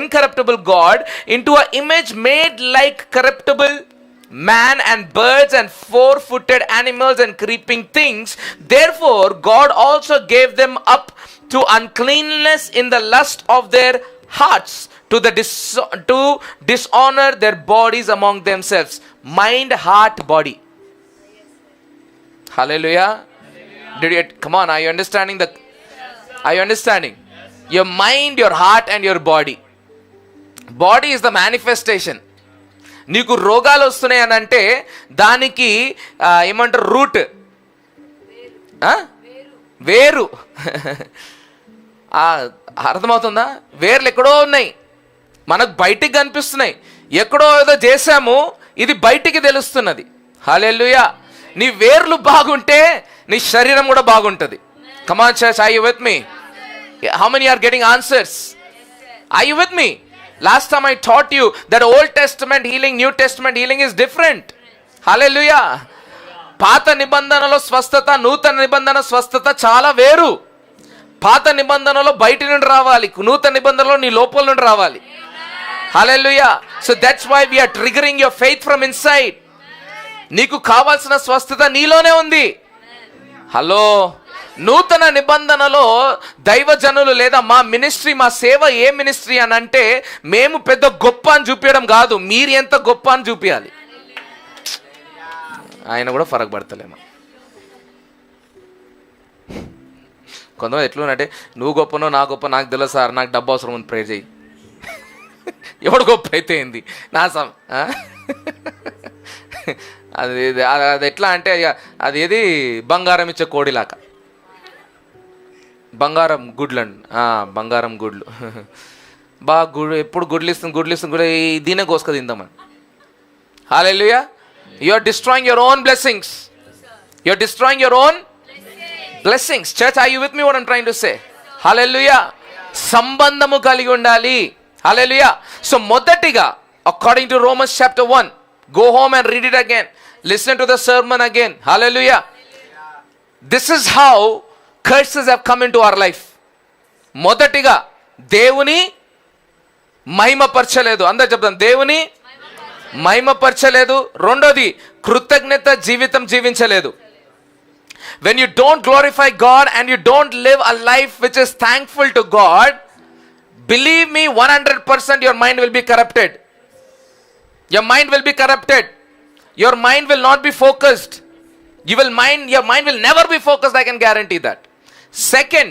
incorruptible God into an image made like corruptible man and birds and four-footed animals and creeping things. Therefore, God also gave them up to uncleanness in the lust of their hearts, to dishonor their bodies among themselves. Mind, heart, body. Hallelujah. Come on, are you understanding are you understanding? Your mind, your heart and your body. Body is the manifestation. నీకు రోగాలు వస్తున్నాయి అని అంటే దానికి ఏమంటారు, route, వేరు. అర్థమవుతుందా? వేర్లు ఎక్కడో ఉన్నాయి, మనకు బయటికి కనిపిస్తున్నాయి. ఎక్కడో ఏదో చేసాము, ఇది బయటికి తెలుస్తున్నది. హల్లెలూయా. నీ వేర్లు బాగుంటే నీ శరీరం కూడా బాగుంటుంది. Come on church, are you with me? How many are getting answers? Are you with me? Last time I taught you that Old Testament healing, New Testament healing is different. Hallelujah. పాత నిబంధనలో స్వస్థత, నూతన నిబంధన స్వస్థత చాలా వేరు. పాత నిబంధనలో బయట నుండి రావాలి, నూతన నిబంధనలో నీ లోపల నుండి రావాలి. Hallelujah. So that's why we are triggering your faith from inside. నీకు కావాల్సిన స్వస్థత నీలోనే ఉంది. హలో, నూతన నిబంధనలో దైవజనులు లేదా మా మినిస్ట్రీ, మా సేవ ఏ మినిస్ట్రీ అని అంటే, మేము పెద్ద గొప్ప అని చూపించడం కాదు, మీరు ఎంత గొప్ప అని చూపించాలి. ఆయన కూడా ఫరక్ పడతలేమో. కొంతమంది ఎట్లునంటే, నువ్వు గొప్పనో నా గొప్ప నాకు తెలియదు సార్, నాకు డబ్బు అవసరం ఉంది, ప్రేర్ చేయి. ఎవడు గొప్ప అయితే ఏంది నా అది ఎట్లా అంటే, అది ఏది బంగారం ఇచ్చే కోడిలాక, బంగారం గుడ్లు అండి, బంగారం గుడ్లు బాగా ఎప్పుడు గుడ్లు ఇస్తుంది దీనే కోసుక తిందామని. హల్లెలూయా. You are destroying your own blessings. You are destroying your own blessings. Church, are you with me what I'm trying to say? Hallelujah. సంబంధము కలిగి ఉండాలి. Hallelujah. So మొదటిగా, according to Romans chapter 1, go home and read it again. Listen to the sermon again. Hallelujah. This is how curses have come into our life. మొదటిగా దేవుని మహిమపరచలేదు. అందరూ చెప్తాం, దేవుని మహిమపరచలేదు. రెండోది, కృతజ్ఞత జీవితం జీవించలేదు. When you don't glorify God and you don't live a life which is thankful to God, believe me, 100% your mind will be corrupted. Your mind will be corrupted. Your mind will not be focused. Your mind will never be focused, I can guarantee that. Second,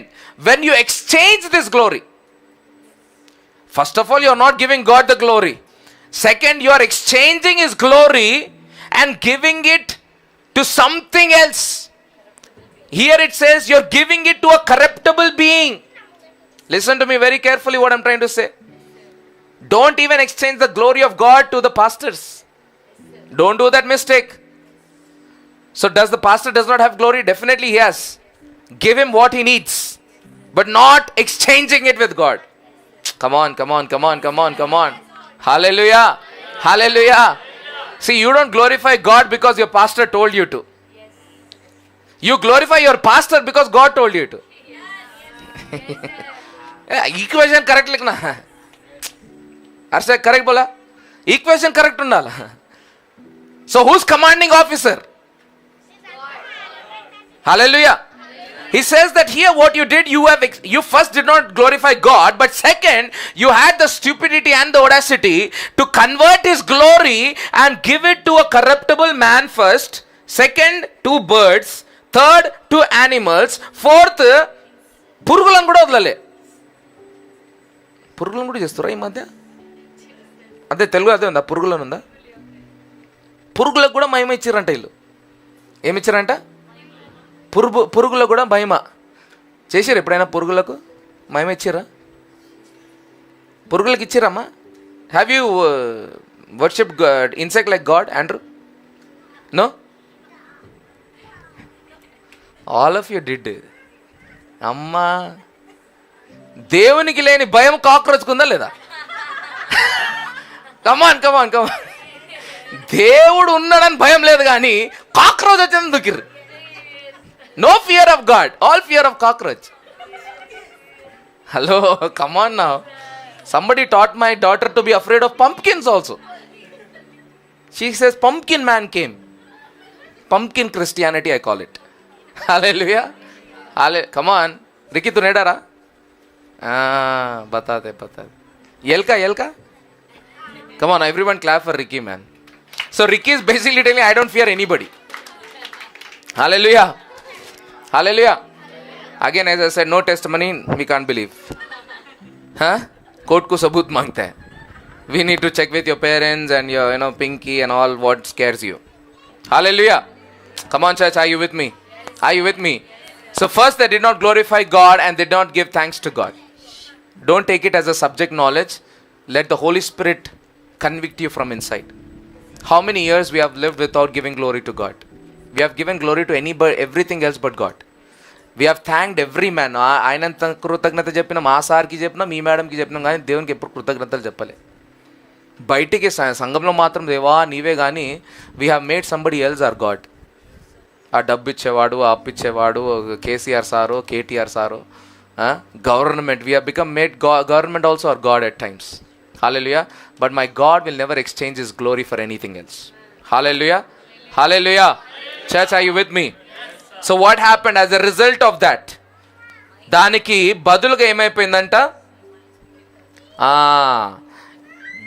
when you exchange this glory, first of all, you are not giving God the glory. Second, you are exchanging His glory and giving it to something else. Here it says you are giving it to a corruptible being. Listen to me very carefully what I'm trying to say. Don't even exchange the glory of God to the pastors. Don't do that mistake. So does the pastor does not have glory? Definitely he has. Give him what he needs, but not exchanging it with God. Come on. Hallelujah. Hallelujah. See, you don't glorify God because your pastor told you to. You glorify your pastor because God told you to. Equation correct लिखना है. अर्से correct बोला? Equation correct उन्डाला. So who's commanding officer? Hallelujah. He says that here what you did, you first did not glorify God, but second, you had the stupidity and the audacity to convert His glory and give it to a corruptible man first, second to birds, third to animals, fourth పురుగులను కూడా వదలలే. పురుగులను కూడా చేస్తారా ఈ మధ్య? అదే తెలుగు అదే ఉందా? పురుగులను ఉందా? పురుగులకు కూడా మహిమ ఇచ్చారంట వీళ్ళు. ఏమిచ్చారంట? పురుగులకు కూడా మహిమ చేశారు. ఎప్పుడైనా పురుగులకు మహిమ ఇచ్చారా? పురుగులకు ఇచ్చారమ్మా? Have you worship insect like God, Andrew? No? All of you did. అమ్మా, దేవునికి లేని భయం కాక్రోచ్కు ఉందా లేదా? కమాన్ కమాన్ కమాన్. దేవుడు ఉన్నాడని భయం లేదు కానీ కాక్రోచ్ వచ్చింది దుక్కిర్రు. No fear of God, all fear of cockroach. Hello, come on now. Somebody taught my daughter to be afraid of pumpkins also. She says pumpkin man came. Pumpkin Christianity I call it. Hallelujah. Come on. Ricky tu nedara? Batate. Yelka. Come on, everyone clap for Ricky, man. So Ricky is basically telling me I don't fear anybody. Hallelujah. Hallelujah. Again, as I said, no testimony, we can't believe. Court ko sabut mangta hai. We need to check with your parents and your, pinky and all what scares you. Hallelujah. Come on, church, are you with me? Are you with me? So first, they did not glorify God and did not give thanks to God. Don't take it as a subject knowledge. Let the Holy Spirit convict you from inside. How many years we have lived without giving glory to God? We have given glory to everything else but God. We have thanked every man. ఆయనంత కృతజ్ఞత చెప్పిన మా సార్కి చెప్పినా మీ మేడంకి చెప్పినాం కానీ దేవునికి ఎప్పుడు కృతజ్ఞతలు చెప్పలే. బయటికి సంఘంలో మాత్రం దేవా నీవే కానీ we have made somebody else our God. ఆ డబ్బు ఇచ్చేవాడు, ఆ అప్పు ఇచ్చేవాడు, KCR sir, KTR sir, government. We have become made government also our God at times. Hallelujah. But my God will never exchange His glory for anything else. Hallelujah. Hallelujah. Church, are you with me? So what happened as a result of that? దానికి బదులుగా ఏమైపోయిందంట?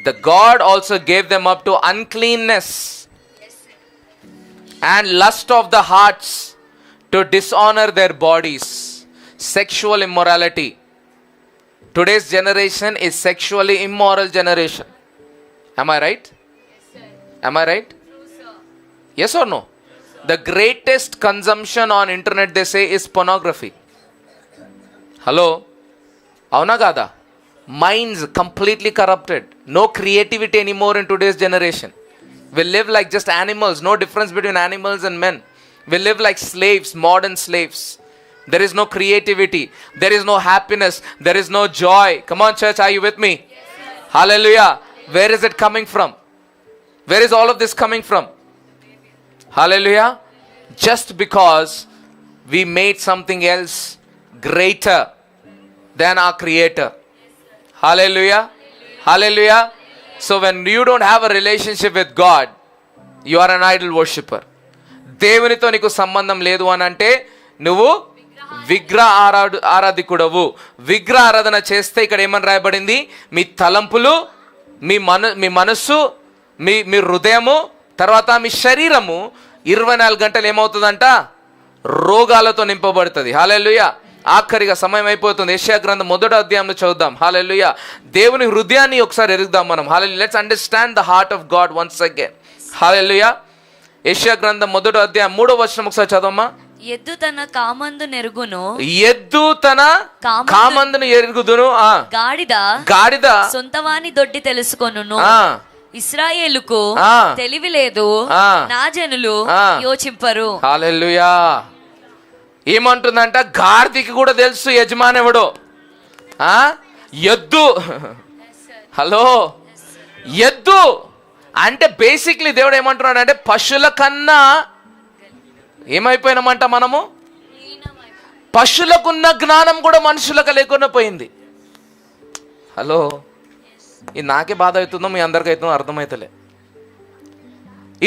The God also gave them up to uncleanness and lust of the hearts to dishonor their bodies. Sexual immorality. Today's generation is sexually immoral generation. Am I right? Yes, sir. Am I right? True, sir. Yes or no? The greatest consumption on internet, they say, is pornography. Hello? Avuna kada? Minds completely corrupted. No creativity anymore in today's generation. We live like just animals. No difference between animals and men. We live like slaves, modern slaves. There is no creativity. There is no happiness. There is no joy. Come on, church, are you with me? Yes, hallelujah. Where is it coming from? Where is all of this coming from? Hallelujah. Just because we made something else greater than our Creator. Hallelujah. Hallelujah. So when you don't have a relationship with God, you are an idol worshipper. దేవునితో నీకు సంబంధం లేదు అని అంటే నువ్వు విగ్రహ ఆరాధికుడవు. విగ్రహ ఆరాధన చేస్తే ఇక్కడ ఏమని రాయబడింది? మీ తలంపులు, మీ మనస్సు, మీ హృదయము, తర్వాత మీ శరీరము 24 గంటలు ఏమవుతుందంట? రోగాలతో నింపబడుతుంది. హల్లెలూయా. ఆఖరిగా సమయం అయిపోతుంది. యెషయా గ్రంథం 1వ అధ్యాయంలో చదువుదాం. హల్లెలూయా. దేవుని హృదయాన్ని ఒకసారి ఎరుగుదాం మనం. హల్లెలూయా. Let's understand the heart of God once again. హల్లెలూయా. యెషయా గ్రంథం 1వ అధ్యాయం 3వ వచనం ఒకసారి చదవమ్మా. ఎద్దు తన కామందును ఎరుగును, ఎద్దు తన కామందును ఎరుగుదును, గాడిద సొంతవాని దొడ్డి తెలుసుకొనును. ఇశ్రాయేలుకు తెలివి లేదు, నా జనులు యోచింపరు. హల్లెలూయా. ఏమంటుందంట? గాడిదకి కూడా తెలుసు యజమాని ఎవడో. ఎద్దు. హలో, ఎద్దు అంటే బేసిక్లీ దేవుడు ఏమంటున్నాడు అంటే పశువుల కన్నా ఏమైపోయినామంట మనము? పశువులకున్న జ్ఞానం కూడా మనుషులకు లేకుండా పోయింది. హలో, ఇది నాకే బాధ అవుతుందో మీ అందరికీ అవుతుందో అర్థమవుతలే.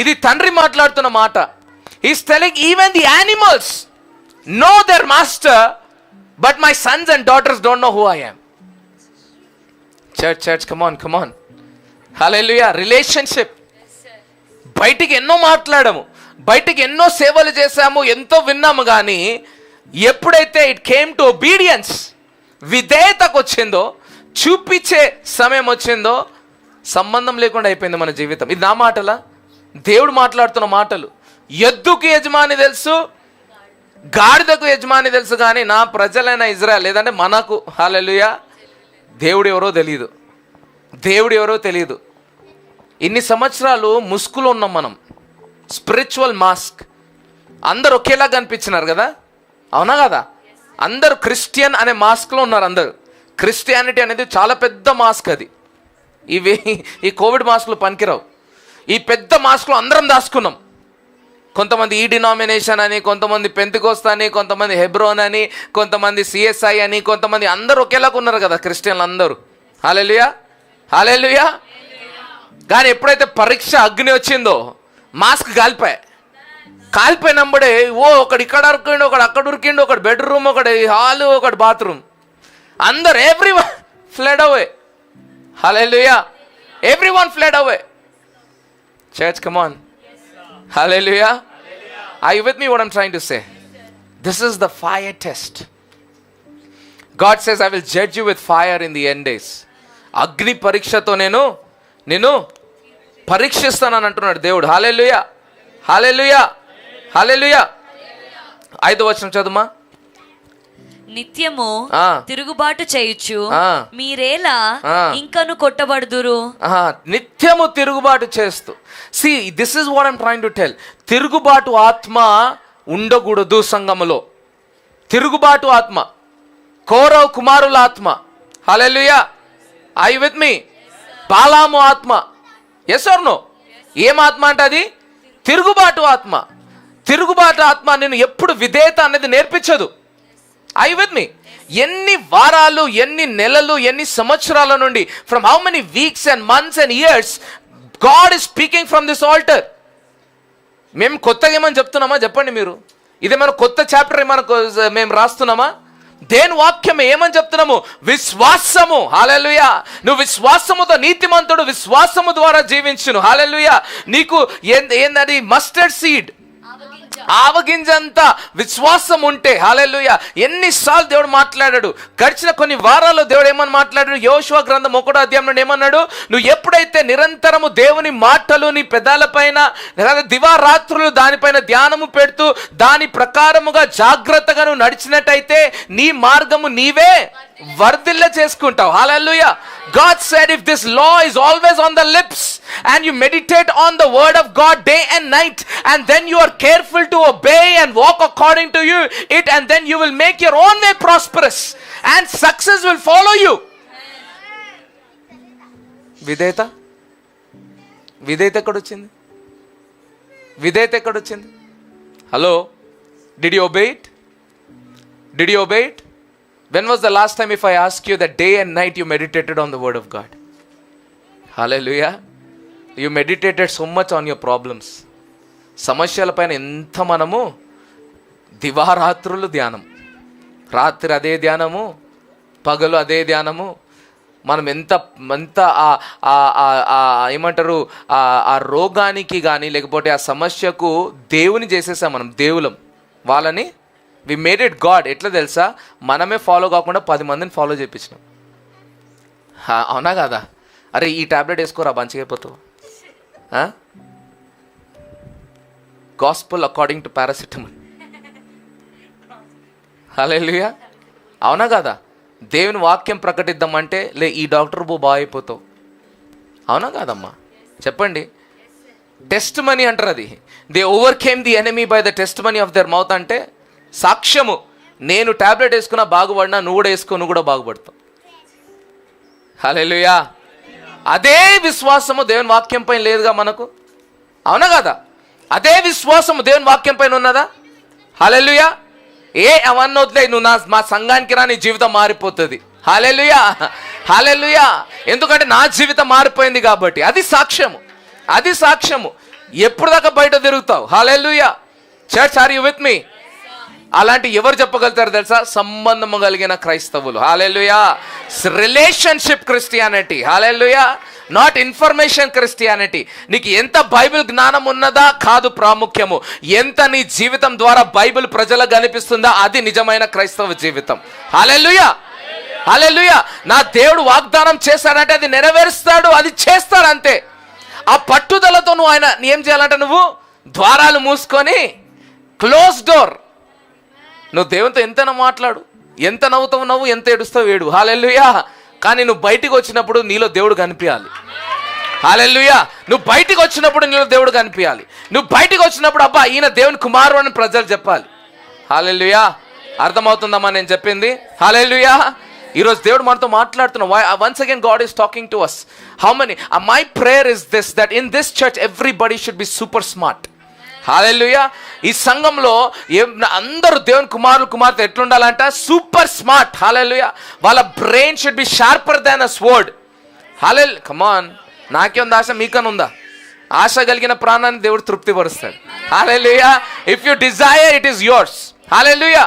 ఇది తండ్రి మాట్లాడుతున్న మాట. He's telling even the animals know their master, but my sons and daughters don't know who I am. Church, come on. Hallelujah. Relationship. బయటికి ఎన్నో మాట్లాడాము, బయటికి ఎన్నో సేవలు చేశాము, ఎంతో విన్నాము, కానీ ఎప్పుడైతే ఇట్ కేమ్ టు ఒబీడియన్స్, విధేయతకు వచ్చిందో, చూపించే సమయం వచ్చిందో, సంబంధం లేకుండా అయిపోయింది మన జీవితం. ఇది నా మాటలా? దేవుడు మాట్లాడుతున్న మాటలు. ఎద్దుకు యజమాని తెలుసు, గాడిదకు యజమాని తెలుసు, కానీ నా ప్రజలైన ఇజ్రాయెల్, లేదంటే మనకు, హల్లెలూయా, దేవుడు ఎవరో తెలియదు. ఇన్ని సంవత్సరాలు ముసుగులో ఉన్నాం మనం, స్పిరిచువల్ మాస్క్. అందరు ఒకేలా కనిపించినారు కదా, అవునా కదా? అందరూ క్రిస్టియన్ అనే మాస్క్లో ఉన్నారు అందరు. క్రిస్టియానిటీ అనేది చాలా పెద్ద మాస్క్. అది ఈ కోవిడ్ మాస్కులు పనికిరావు. ఈ పెద్ద మాస్క్లో అందరం దాచుకున్నాం. కొంతమంది ఈ డినామినేషన్ అని, కొంతమంది పెంతెకోస్తు అని, కొంతమంది హెబ్రోన్ అని, కొంతమంది సిఎస్ఐ అని, కొంతమంది, అందరూ ఒకేలాగా ఉన్నారు కదా క్రిస్టియన్లు అందరూ. హల్లెలూయా. కానీ ఎప్పుడైతే పరీక్ష అగ్ని వచ్చిందో, మాస్క్ కాలిపోయినప్పుడే ఒకడు ఇక్కడ ఉరికిండు, ఒకడు అక్కడ ఉరికిండు, ఒకడు బెడ్రూమ్, ఒకటి హాలు, ఒకటి బాత్రూమ్, అందరు everyone flood away. Hallelujah. Everyone flood away. Church, come on. Hallelujah. Are you with me what I'm trying to say? This is the fire test. God says, I will judge you with fire in the end days. అగ్ని పరీక్షతో నేను పరీక్షిస్తానని అంటున్నాడు దేవుడు. హల్లెలూయా. 5వ వచనం చదువుమా. నిత్యము తిరుగుబాటు చేయుచు మీరేలా ఇంకను కొట్టబడుదురు. నిత్యము తిరుగుబాటు చేస్తూ. See, this is what I'm trying to tell. తిరుగుబాటు ఆత్మ ఉండకూడదు సంఘములో. తిరుగుబాటు ఆత్మ, కౌరవ కుమారుల ఆత్మ. హల్లెలూయా. Are you with me? Balaam ఆత్మ. Yes or no? ఏం ఆత్మ అంటే అది? తిరుగుబాటు ఆత్మ. తిరుగుబాటు ఆత్మ నేను ఎప్పుడు విధేయత అనేది నేర్పించదు. Are you with me? ఎన్ని వారాలు, ఎన్ని నెలలు, ఎన్ని సంవత్సరాల నుండి, from how many weeks and months and years God is speaking from this altar. మేము కొత్తగా ఏమని చెప్తున్నామా? చెప్పండి మీరు. ఇదేమైనా కొత్త చాప్టర్ మేము రాస్తున్నామా? దేని వాక్యం ఏమని చెప్తున్నాము? విశ్వాసము. హల్లెలూయా. నువ్వు విశ్వాసముతో, నీతిమంతుడు విశ్వాసము ద్వారా జీవించును. హల్లెలూయా. నీకు ఏందది? మస్టర్డ్ సీడ్, ఆవగింజంత విశ్వాసం ఉంటే. హల్లెలూయా. ఎన్నిసార్లు దేవుడు మాట్లాడాడు. గడిచిన కొన్ని వారాల్లో దేవుడు ఏమని మాట్లాడాడు? యోషువ గ్రంథం 1వ అధ్యాయం నుండి ఏమన్నాడు? నువ్వు ఎప్పుడైతే నిరంతరము దేవుని మాటలు నీ పెదాలపైన, దివారాత్రులు దానిపైన ధ్యానము పెడుతూ దాని ప్రకారముగా జాగ్రత్తగా నువ్వు నడిచినట్టయితే నీ మార్గము నీవే వర్ధిల్ల చేసుకుంటావు. హల్లెలూయా. God said, if this law is always on the lips and you meditate on the word of God day and night, and then you are careful to obey and walk according to it, and then you will make your own way prosperous and success will follow you. విధేయత ఎక్కడొచ్చింది? విధేయత ఎక్కడొచ్చింది? Hello, did you obey it? When was the last time, if I ask you, that day and night you meditated on the word of God? Hallelujah. You meditated so much on your problems. సమస్యల పైన ఎంత మనము దివారాత్రులు ధ్యానం, రాత్రి అదే ధ్యానము, పగలు అదే ధ్యానము. మనం ఎంత ఏమంటారు, ఆ రోగానికి కానీ లేకపోతే ఆ సమస్యకు దేవుని చేసేసాం మనం, దేవులం వాళ్ళని. We made it God. ఎట్లా తెలుసా? మనమే ఫాలో కాకుండా 10 మందిని ఫాలో చేయించినాం. అవునా కదా? అరే ఈ టాబ్లెట్ వేసుకోరా మంచిగా అయిపోతావు. Gospel according to paracetamol. హల్లెలూయా. అవునా కదా? దేవుని వాక్యం ప్రకటిద్దామంటే ఈ డాక్టర్ బాగా అయిపోతావు. అవునా కాదమ్మా? చెప్పండి. టెస్ట్ మనీ అంటారు అది. They overcame the enemy by the test money of their mouth. అంటే సాక్ష్యము. నేను టాబ్లెట్ వేసుకున్నా బాగుపడినా, నువ్వు కూడా వేసుకో, నువ్వు కూడా బాగుపడతావు. హల్లెలూయా. అదే విశ్వాసము దేవుని వాక్యం పైన లేదుగా మనకు. అవునా కదా? అదే విశ్వాసము దేవుని వాక్యం పైన ఉన్నదా? హల్లెలూయా. అవన్నీ వదిలే, నువ్వు మా సంఘానికి రా, నీ జీవితం మారిపోతుంది. హల్లెలూయా, హల్లెలూయా. ఎందుకంటే నా జీవితం మారిపోయింది కాబట్టి. అది సాక్ష్యము, అది సాక్ష్యము. ఎప్పుడు దాకా బయట తిరుగుతావు? హల్లెలూయా. Church, are you with me? అలాంటి ఎవరు చెప్పగలుగుతారు తెలుసా? సంబంధము కలిగిన క్రైస్తవులు. హల్లెలూయా. Relationship Christianity. హల్లెలూయా. Not information Christianity. నీకు ఎంత బైబిల్ జ్ఞానం ఉన్నదా కాదు ప్రాముఖ్యము, ఎంత నీ జీవితం ద్వారా బైబిల్ ప్రజలకు కనిపిస్తుందా, అది నిజమైన క్రైస్తవ జీవితం. హల్లెలూయా, హల్లెలూయా. నా దేవుడు వాగ్దానం చేశాడంటే అది నెరవేరుస్తాడు, అది చేస్తాడు అంతే. ఆ పట్టుదలతో నువ్వు ఆయన ఏం చేయాలంటే, నువ్వు ద్వారాలు మూసుకొని, క్లోజ్ డోర్. నువ్వు దేవునితో ఎంతైనా మాట్లాడు, ఎంత నవ్వుతావు నవ్వు, ఎంత ఏడుస్తావు ఏడు. హల్లెలూయా. కానీ నువ్వు బయటికి వచ్చినప్పుడు నీలో దేవుడు కనిపించాలి. హల్లెలూయా. నువ్వు బయటికి వచ్చినప్పుడు నీలో దేవుడు కనిపించాలి. నువ్వు బయటికి వచ్చినప్పుడు అబ్బా ఈయన దేవుని కుమారుడు అని ప్రజలు చెప్పాలి. హల్లెలూయా. అర్థమవుతుందమ్మా నేను చెప్పింది? హల్లెలూయా. ఈరోజు దేవుడు మనతో మాట్లాడుతున్నాం. Once again God is talking to us. How many? My prayer is this, that in this church everybody should be super smart. హల్లెలూయా. ఈ సంఘంలో అందరూ దేవుని కుమారులు కుమార్తె ఎట్లుండాలంట? Super smart. హల్లెలూయా. వాళ్ళ brain should be sharper than a sword. హల్లెలూయా. Come on. నాకేముంది ఆశ? మీకనుందా? ఆశ కలిగిన ప్రాణాన్ని దేవుడు తృప్తిపరుస్తాడు. హల్లెలూయా. If you desire it is yours. హల్లెలూయా.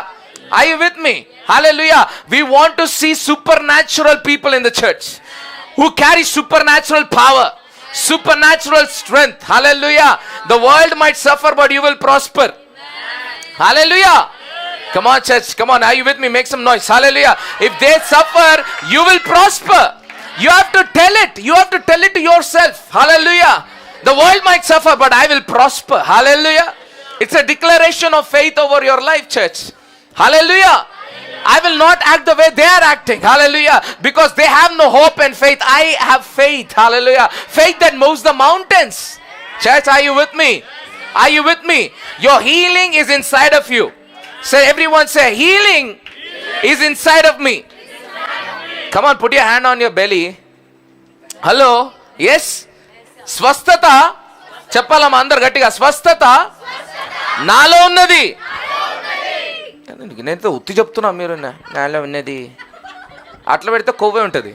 Are you with me? Hallelujah. We want to see supernatural people in the church who carry supernatural power, supernatural strength. Hallelujah. The world might suffer, but you will prosper. Hallelujah. Come on, church. Come on. Are you with me? Make some noise. Hallelujah. If they suffer, you will prosper. You have to tell it. You have to tell it to yourself. Hallelujah. The world might suffer, but I will prosper. Hallelujah. It's a declaration of faith over your life, church. Hallelujah. I will not act the way they are acting. Hallelujah. Because they have no hope and faith. I have faith. Hallelujah. Faith that moves the mountains. Church, are you with me? Are you with me? Your healing is inside of you. Say, everyone say, healing is inside of me. Come on, put your hand on your belly. Hello. Yes. స్వస్థత చెప్పాలమ్మా అందరు గట్టిగా. స్వస్థత నాలో ఉన్నది. నేనైతే ఉత్తి చెప్తున్నా, మీరు నాలో ఉన్నది అట్లా పెడితే కొవ్వే ఉంటుంది.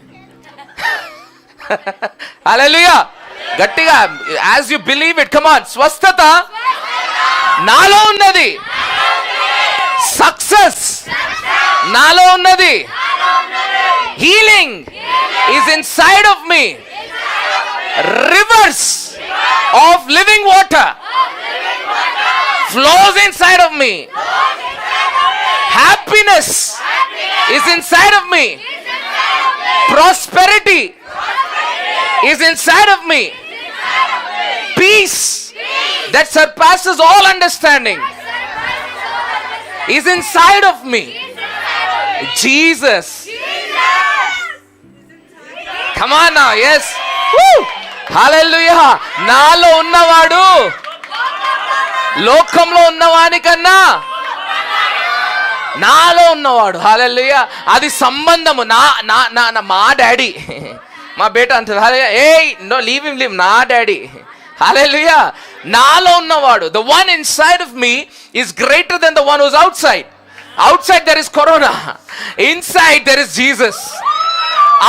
హల్లెలూయా. గట్టిగా, as you believe it. Come on. స్వస్థత నాలో ఉన్నది. సక్సెస్ నాలో ఉన్నది. Healing is inside of me. Reverse of living water flows inside of me. Happiness is inside of me. Prosperity is inside of me. Peace that surpasses all understanding is inside of me. Jesus. Come on now. Yes. Woo. Hallelujah. నాలో ఉన్నవాడు లోకంలో ఉన్నవానికన్నా నాలో ఉన్నవాడు. హల్లెలూయా. అది సంబంధము. మా daddy, మా బేట అంటారు. హల్లెలూయా. No leave him, leave. నా డాడీ. హల్లెలూయా. నాలో ఉన్నవాడు, the one inside of me is greater than the one who's outside. Outside there is corona, inside there is Jesus.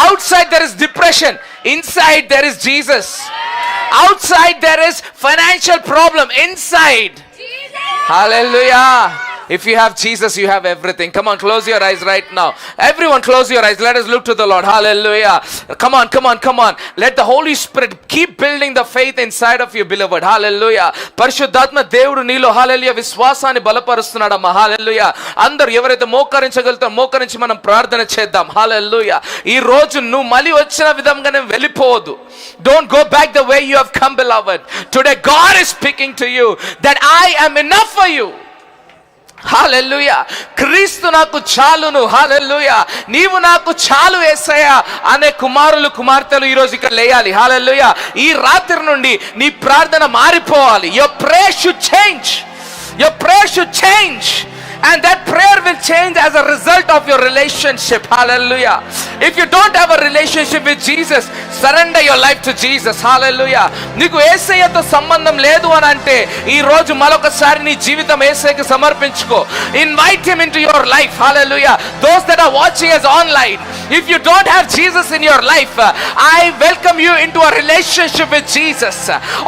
Outside there is depression, inside there is Jesus. Outside there is financial problem, inside hallelujah. If you have Jesus, you have everything. Come on, close your eyes right now. Everyone close your eyes. Let us look to the Lord. Hallelujah. Come on, come on, come on. Let the Holy Spirit keep building the faith inside of you, beloved. Hallelujah. పరిశుద్ధాత్మ దేవుడు నీలో hallelujah విశ్వాసాన్ని బలపరుస్తున్నాడమ్మా. hallelujah. అందరూ ఎవరైతే మోకరించగలుగుతారో మోకరించి మనం ప్రార్థన చేద్దాం. hallelujah. ఈ రోజు నువ్వు మళ్ళీ వచ్చిన విధంగానే వెళ్ళిపోవద్దు. Don't go back the way you have come, beloved. Today God is speaking to you that I am enough for you. హల్లెలూయా. క్రీస్తు నాకు చాలును. హల్లెలూయా. నీవు నాకు చాలు యేసయ్యా అనే కుమారులు కుమార్తెలు ఈరోజు ఇక్కడ లేయాలి. హల్లెలూయా. ఈ రాత్రి నుండి నీ ప్రార్థన మారిపోవాలి. Your prayer should change. Your prayer should change. And that prayer will change as a result of your relationship. Hallelujah. If you don't have a relationship with Jesus, surrender your life to Jesus. Hallelujah. నీకు యేసయ్యతో సంబంధం లేదు అని అంటే ఈ రోజు మరొకసారి నీ జీవితం యేసయ్యకి సమర్పించుకో. Invite him into your life. Hallelujah. Those that are watching us online, if you don't have Jesus in your life, I welcome you into a relationship with Jesus.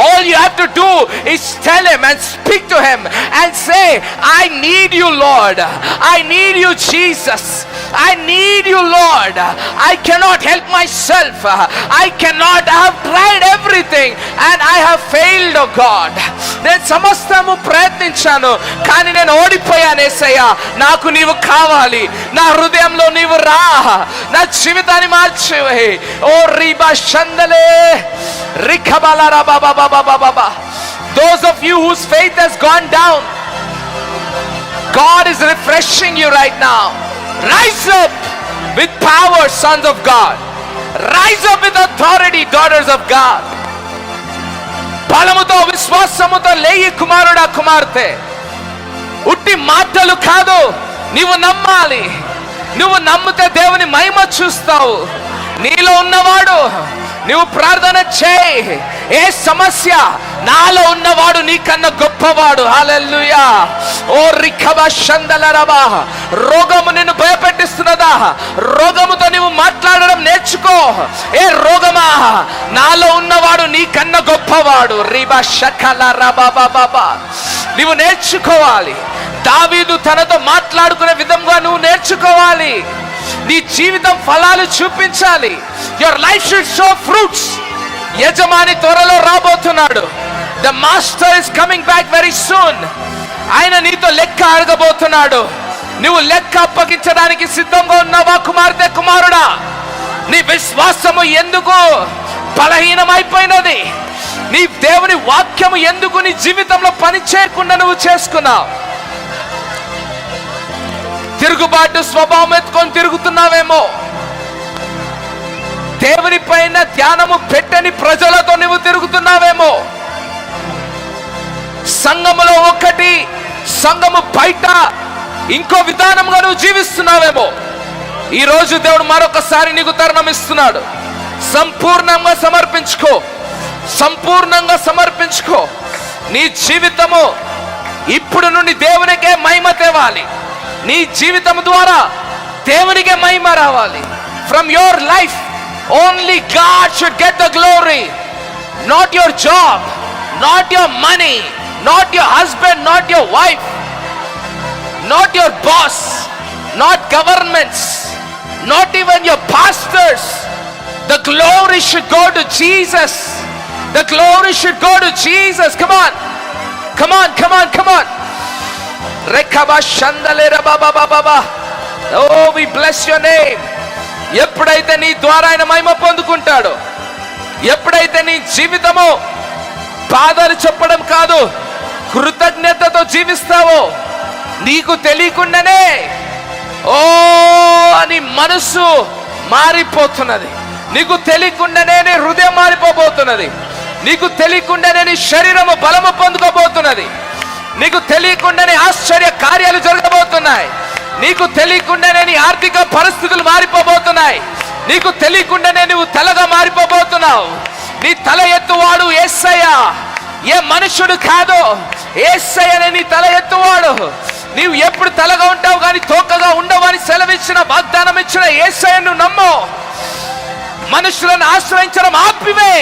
All you have to do is tell him and speak to him and say, I need you, Lord. I need you, Jesus. I need you, Lord. I cannot help myself. I cannot. I have tried everything and I have failed, oh God. నేను సమస్తము ప్రయత్నించాను కానీ నేను ఓడిపోయాను యేసయ్యా. నాకు నీవు కావాలి. నా హృదయంలో నీవు రా. నా జీవితాన్ని మార్చివే. ఓ రీబా షందలే రిఖబలారా బాబా బాబా బాబా. Those of you whose faith has gone down, God is refreshing you right now. Rise up with power, sons of God. Rise up with authority, daughters of God. బలముతో విశ్వాసముతో లేయి కుమారుడా కుమార్తె. ఉట్టి మాటలు కాదు, నీవు నమ్మాలి. నువ్వు నమ్మితే దేవుని మహిమ చూస్తావు. నీలో ఉన్నవాడు నువ్వు ప్రార్థన చేయి. ఏ సమస్య, నాలో ఉన్నవాడు నీకన్నా గొప్పవాడు. హల్లెలూయా. ఓ రిఖబా షందలరబా. రోగము నిన్ను భయపెట్టిస్తున్నదా? రోగముతో నువ్వు మాట్లాడడం నేర్చుకో. ఏ రోగమా, నాలో ఉన్నవాడు నీకన్నా గొప్పవాడు. రిబా షకలరబా బాబా. నువ్వు నేర్చుకోవాలి. దావీదు తనతో మాట్లాడుకునే విధంగా నువ్వు నేర్చుకోవాలి. నీ జీవితం ఫలాలు చూపించాలి. Your life should show fruits. యజమాని త్వరలో రాబోతున్నాడు. The master is coming back very soon. ఆయన నీతో లెక్క అడగబోతున్నాడు. నువ్వు లెక్క అప్పగించడానికి సిద్ధంగా ఉన్నావా కుమార్తె కుమారుడా? నీ విశ్వాసము ఎందుకు బలహీనమైపోయినది? నీ దేవుని వాక్యము ఎందుకు నీ జీవితంలో పని చేయకుండా నువ్వు చేసుకున్నావు? తిరుగుబాటు స్వభావం ఎత్తుకొని తిరుగుతున్నావేమో. దేవుని పైన ధ్యానము పెట్టని ప్రజలతో నువ్వు తిరుగుతున్నావేమో. సంఘములో ఒకటి, సంఘము బయట ఇంకో విధానంగా నువ్వు జీవిస్తున్నావేమో. ఈ రోజు దేవుడు మరొకసారి నీకు తరుణం ఇస్తున్నాడు. సంపూర్ణంగా సమర్పించుకో. సంపూర్ణంగా సమర్పించుకో. నీ జీవితము ఇప్పుడు నుండి దేవునికే మహిమ తేవాలి. నీ జీవితం ద్వారా దేవునికే మహిమ రావాలి. From your life only God should get the glory. Not your job, not your money, not your husband, not your wife, not your boss, not governments, not even your pastors. The glory should go to Jesus. The glory should go to Jesus. Come on. Come on, come on, come on. Rekaba shandalera baba baba. Oh, we bless your name. ఎప్పుడైతే నీ ద్వారా ఆయన మహిమ పొందుకుంటాడో, ఎప్పుడైతే నీ జీవితము పాదాలు చెప్పడం కాదు కృతజ్ఞతతో జీవిస్తావో, నీకు తెలియకుండానే ఓ అని మనసు మారిపోతున్నది. నీకు తెలియకుండానే నీ హృదయం మారిపోబోతున్నది. నీకు తెలియకుండానే నీ శరీరము బలము పొందుకోబోతున్నది. నీకు తెలియకుండానే ఆశ్చర్య కార్యాలు జరగబోతున్నాయి. నీకు తెలియకుండానే నీ ఆర్థిక పరిస్థితులు మారిపోబోతున్నాయి. నీకు తెలియకుండానే నువ్వు తలగా మారిపోబోతున్నావు. నీ తల ఎత్తువాడు యేసయ్య, ఏ మనుషుడు కాదు. యేసయ్యనే నీ తల ఎత్తువాడు. నీవు ఎప్పుడు తలగా ఉంటావు కానీ తోకగా ఉండవని సెలవిచ్చిన, వాగ్దానం ఇచ్చిన యేసయ్యను నమ్ము. మనుషులను ఆశ్రయించడం ఆపివే.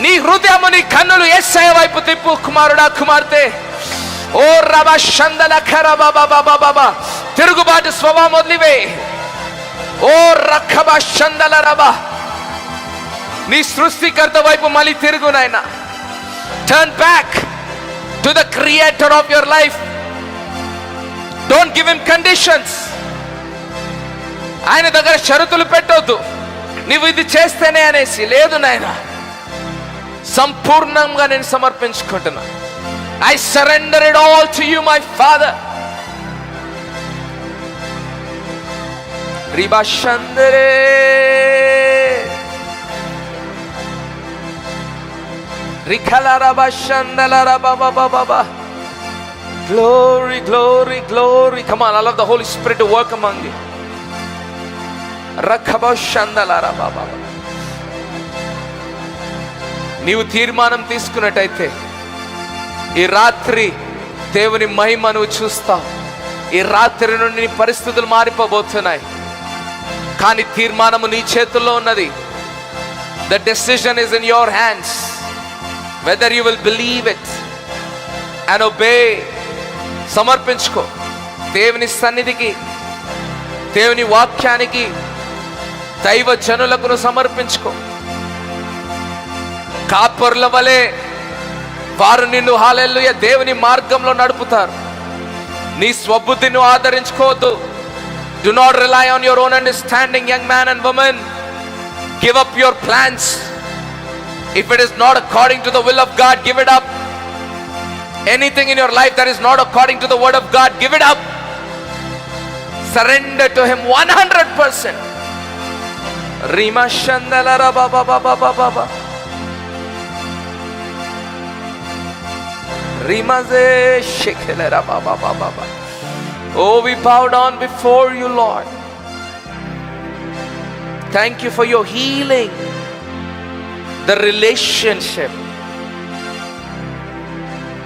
నీ హృదయము, నీ కన్నులు యేసయ్య వైపు తిప్పు కుమారుడా కుమార్తె. ఓ రబా షందల ఖరబా బాబా బాబా. తిరుగుబాటు స్వభావం వదిలివే. ఓ రఖబా షందల రబా. నీ సృష్టికర్త వైపు మళ్ళీ తిరుగు నాయనా. Turn back to the creator of your life. Don't give him conditions. ఆయన దగ్గర షరతులు పెట్టొద్దు. నువ్వు ఇది చేస్తేనే అనేసి లేదు నాయనా. సంపూర్ణంగా నేను సమర్పించుకుంటున్నా. I surrender it all to you, my Father. Riba Shandere Rikala Raba Shandala Raba Baba Baba Glory, glory, glory. Come on, I love the Holy Spirit to work among you. నీవు తీర్మానం తీసుకున్నట్టయితే ఈ రాత్రి దేవుని మహిమ నువ్వు చూస్తావు. ఈ రాత్రి నుండి నీ పరిస్థితులు మారిపోబోతున్నాయి. కానీ తీర్మానము నీ చేతుల్లో ఉన్నది. The decision is in your hands. Whether you will believe it and obey. సమర్పించుకో దేవుని సన్నిధికి, దేవుని వాక్యానికి, దైవ జనులకు సమర్పించుకో. కాపర్ల వలె వారు నిన్ను హల్లెలూయా దేవుని మార్గంలో నడుపుతారు. నీ స్వబుద్ధిని ఆదరించుకోవద్దు. Do not rely on your own understanding, young man and woman. Give up your plans. If it is not according to the will of God, give it up. Anything in your life that is not according to the word of God, give it up. Surrender to Him 100%. Rima Shandalara Baba Baba Baba Rima Ze Shekelera Baba Baba. Oh, we bow down before you, Lord. Thank you for your healing. The relationship.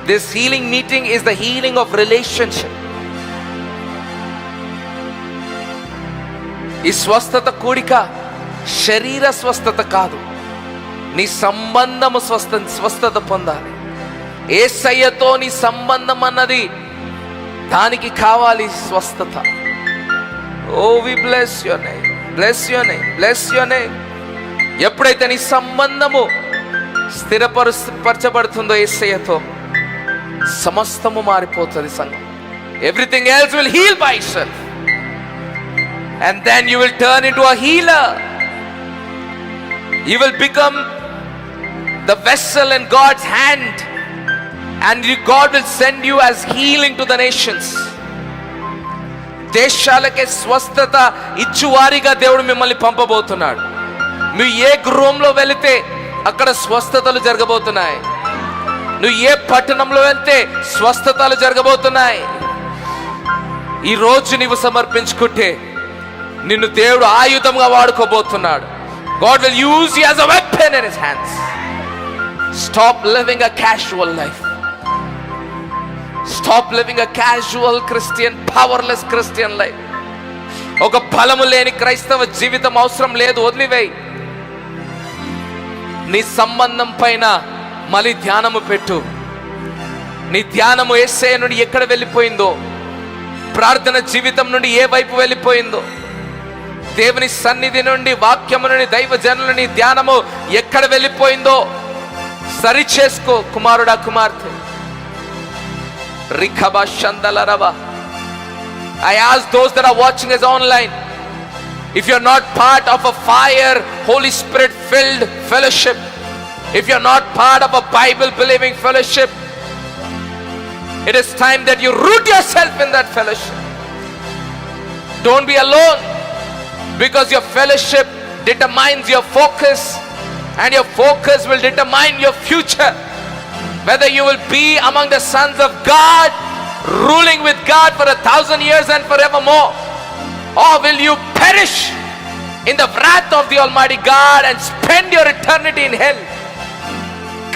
This healing meeting is the healing of relationship. ఈ స్వస్థత కూడిక శరీర స్వస్థత కాదు. నీ సంబంధము స్వస్థత పొందాలి. యేసయ్యతో నీ సంబంధం అన్నది, దానికి కావాలి స్వస్థత. Oh, we bless your name. Bless your name. Bless your name. ఎప్పుడైతే నీ సంబంధము స్థిరపరచబడుతుందో యేసయ్యతో, సమస్తము మారిపోతుంది సంగం. Everything else will heal by itself. And then you will turn into a healer. You will become the vessel in God's hand. And God will send you as healing to the nations. దేశాలకే స్వస్థత ఇచ్చువారిగా దేవుడు మిమ్మల్ని పంపబోతున్నాడు. నువ్వు ఏ గృహంలో వెళితే అక్కడ స్వస్థతలు జరగబోతున్నాయి. నువ్వు ఏ పట్టణంలో వెళ్తే స్వస్థతలు జరగబోతున్నాయి. ఈ రోజు నీవు సమర్పించుకుంటే నిన్ను దేవుడు ఆయుధంగా వాడుకోబోతున్నాడు. God will use you as a weapon in His hands. Stop living a casual life. Stop living a casual Christian, powerless Christian life. ఒక బలము లేని క్రైస్తవ జీవితం అవసరం లేదు, వదిలివేయి. నీ సంబంధం పైన మళ్ళీ ధ్యానము పెట్టు. నీ ధ్యానము యేసయ్య నుండి ఎక్కడ వెళ్ళిపోయిందో, ప్రార్థన జీవితం నుండి ఏ వైపు వెళ్ళిపోయిందో, దేవుని సన్నిధి నుండి, వాక్యము నుండి, దైవ జనుల నీ ధ్యానము ఎక్కడ వెళ్ళిపోయిందో సరి చేసుకో కుమారుడా, కుమార్తె. రిఖబా షందలరబా. I ask those that are watching us online, if you're not part of a fire, Holy Spirit filled fellowship, if you're not part of a Bible believing fellowship, it is time that you root yourself in that fellowship. Don't be alone, because your fellowship determines your focus, and your focus will determine your future. Whether you will be among the sons of God, ruling with God for 1,000 years and forevermore, or will you perish in the wrath of the Almighty God and spend your eternity in hell.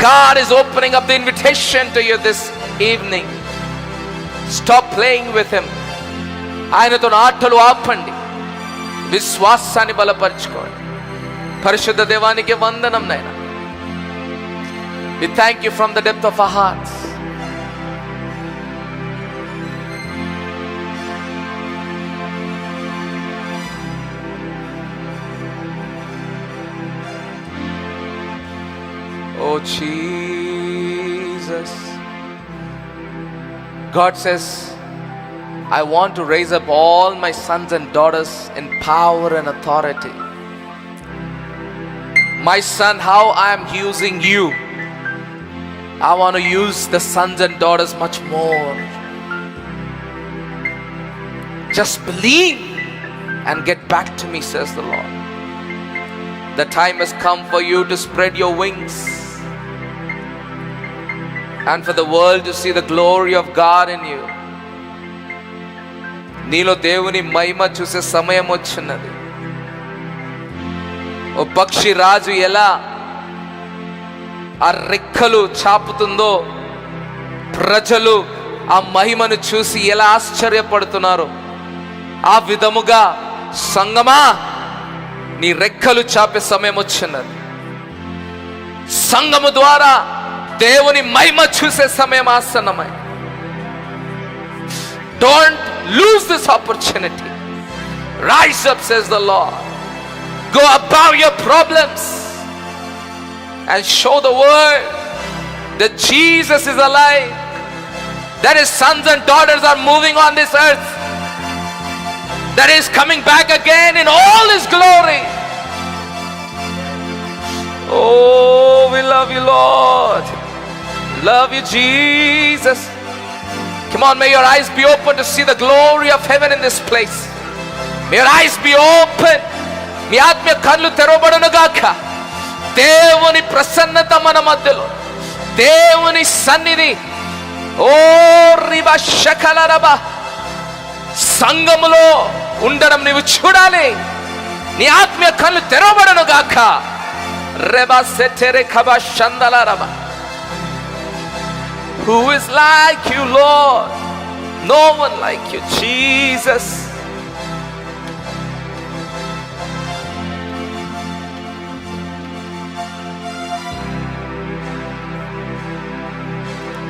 God is opening up the invitation to you this evening. Stop playing with Him. ఆయనతో ఆటలు ఆపండి. విశ్వాసాన్ని బలపరచుకోండి. పరిశుద్ధ దేవానికి వందనం నాయనా. We thank you from the depth of our hearts. Oh Jesus. God says, I want to raise up all my sons and daughters in power and authority. My son, how I am using you, I want to use the sons and daughters much more. Just believe and get back to me, says the Lord. The time has come for you to spread your wings. and for the world to see the glory of God in you. నీలో దేవుని మహిమ చూసే సమయం వచ్చినది. ఓ పక్షి రాజు ఎలా ఆ రెక్కలు చాపుతుందో, ప్రజలు ఆ మహిమను చూసి ఎలా ఆశ్చర్యపడుతున్నారు, ఆ విధముగా సంగమా నీ రెక్కలు చాపే సమయం వచ్చినది. సంగము ద్వారా దేవుని మహిమ చూసే సమయం ఆసన్నమై. Don't lose this opportunity. Rise up, says the Lord. Go above your problems and show the world that Jesus is alive, that his sons and daughters are moving on this earth, that he is coming back again in all his glory. Oh, we love you, Lord. Love you, Jesus. Come on, may your eyes be open to see the glory of heaven in this place. May your eyes be open. మీ ఆత్మీయ కళ్ళు తెరవబడును గాక. దేవుని ప్రసన్నత మన మధ్యలో, దేవుని సన్నిధి. ఓ రిబా శకలరబా, సంఘములో ఉండడం నీవు చూడాలి. నీ ఆత్మీయ కళ్ళు తెరవబడును గాక. Reba సెటెరె Khaba షందలరబా. Who is like you, Lord? No one like you, Jesus.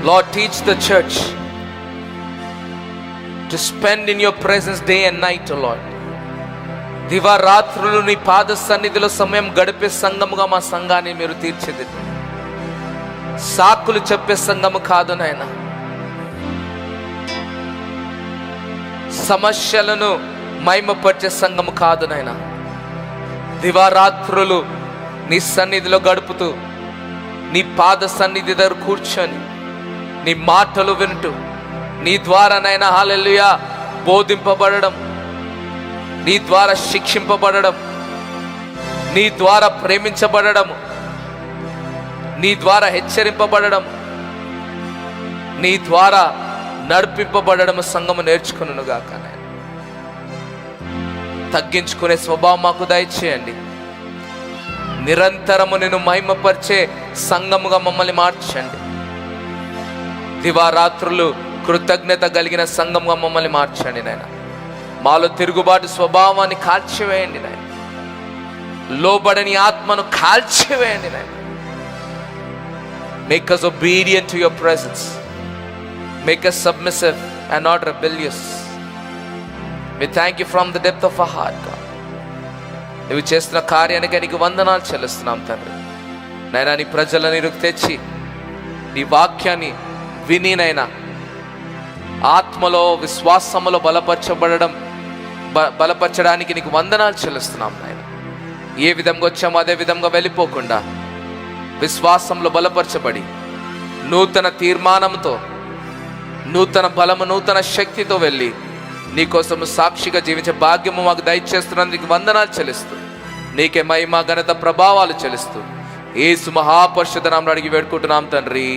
Lord, teach the church to spend in your presence day and night, O Lord. దివారాత్రులు నీ పాద సన్నిధిలో సమయం గడిపే సంఘముగా మా సంఘాన్ని మీరు తీర్చిదిద్దు. సాకులు చెప్పే సంఘము కాదు నాయన, సమస్యలను మహిమపరిచే సంఘము కాదు నాయన. దివారాత్రులు నీ సన్నిధిలో గడుపుతూ, నీ పాద సన్నిధి దగ్గర కూర్చొని, నీ మాటలు వింటూ, నీ ద్వారా నాయన హల్లెలూయా బోధింపబడడం, నీ ద్వారా శిక్షింపబడడం, నీ ద్వారా ప్రేమించబడడం, నీ ద్వారా హెచ్చరింపబడడం, నీ ద్వారా నడిపింపబడడం సంఘము నేర్చుకును గాక. తగ్గించుకునే స్వభావం మాకు దయచేయండి. నిరంతరము నేను మహిమపరిచే సంఘముగా మమ్మల్ని మార్చండి. దివారాత్రులు కృతజ్ఞత కలిగిన సంఘముగా మమ్మల్ని మార్చండి నాయన. మాలో తిరుగుబాటు స్వభావాన్ని కాల్చివేయండి నాయన. లోబడని ఆత్మను కాల్చివేయండి నాయన. Make us obedient to your presence. Make us submissive and not rebellious. We thank you from the depth of our heart, God. నువ్వు చేస్తున్న కార్యానికి నీకు వందనాలు చెల్లిస్తున్నాం తండ్రి. నైనా నీ ప్రజలని నీకు తెచ్చి నీ వాక్యాన్ని విని నైనా ఆత్మలో విశ్వాసములో బలపరచడానికి నీకు వందనాలు చెల్లిస్తున్నాం నాయన. ఏ విధంగా వచ్చామో అదే విధంగా వెళ్ళిపోకుండా విశ్వాసంలో బలపరచబడి నూతన తీర్మానంతో, నూతన బలము, నూతన శక్తితో వెళ్ళి నీకోసము సాక్షిగా జీవించే భాగ్యము మాకు దయచేస్తున్నందుకు వందనాలు చెల్లిస్తూ, నీకే మహిమ ఘనత ప్రభావాలు చెల్లిస్తూ యేసు మహాపరిశుద్ధ నామములో అడిగి వేడుకుంటున్నాం తండ్రి.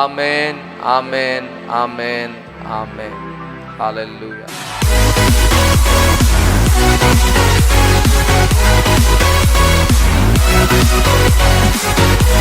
ఆమేన్, ఆమేన్, ఆమేన్, ఆమేన్. హల్లెలూయా.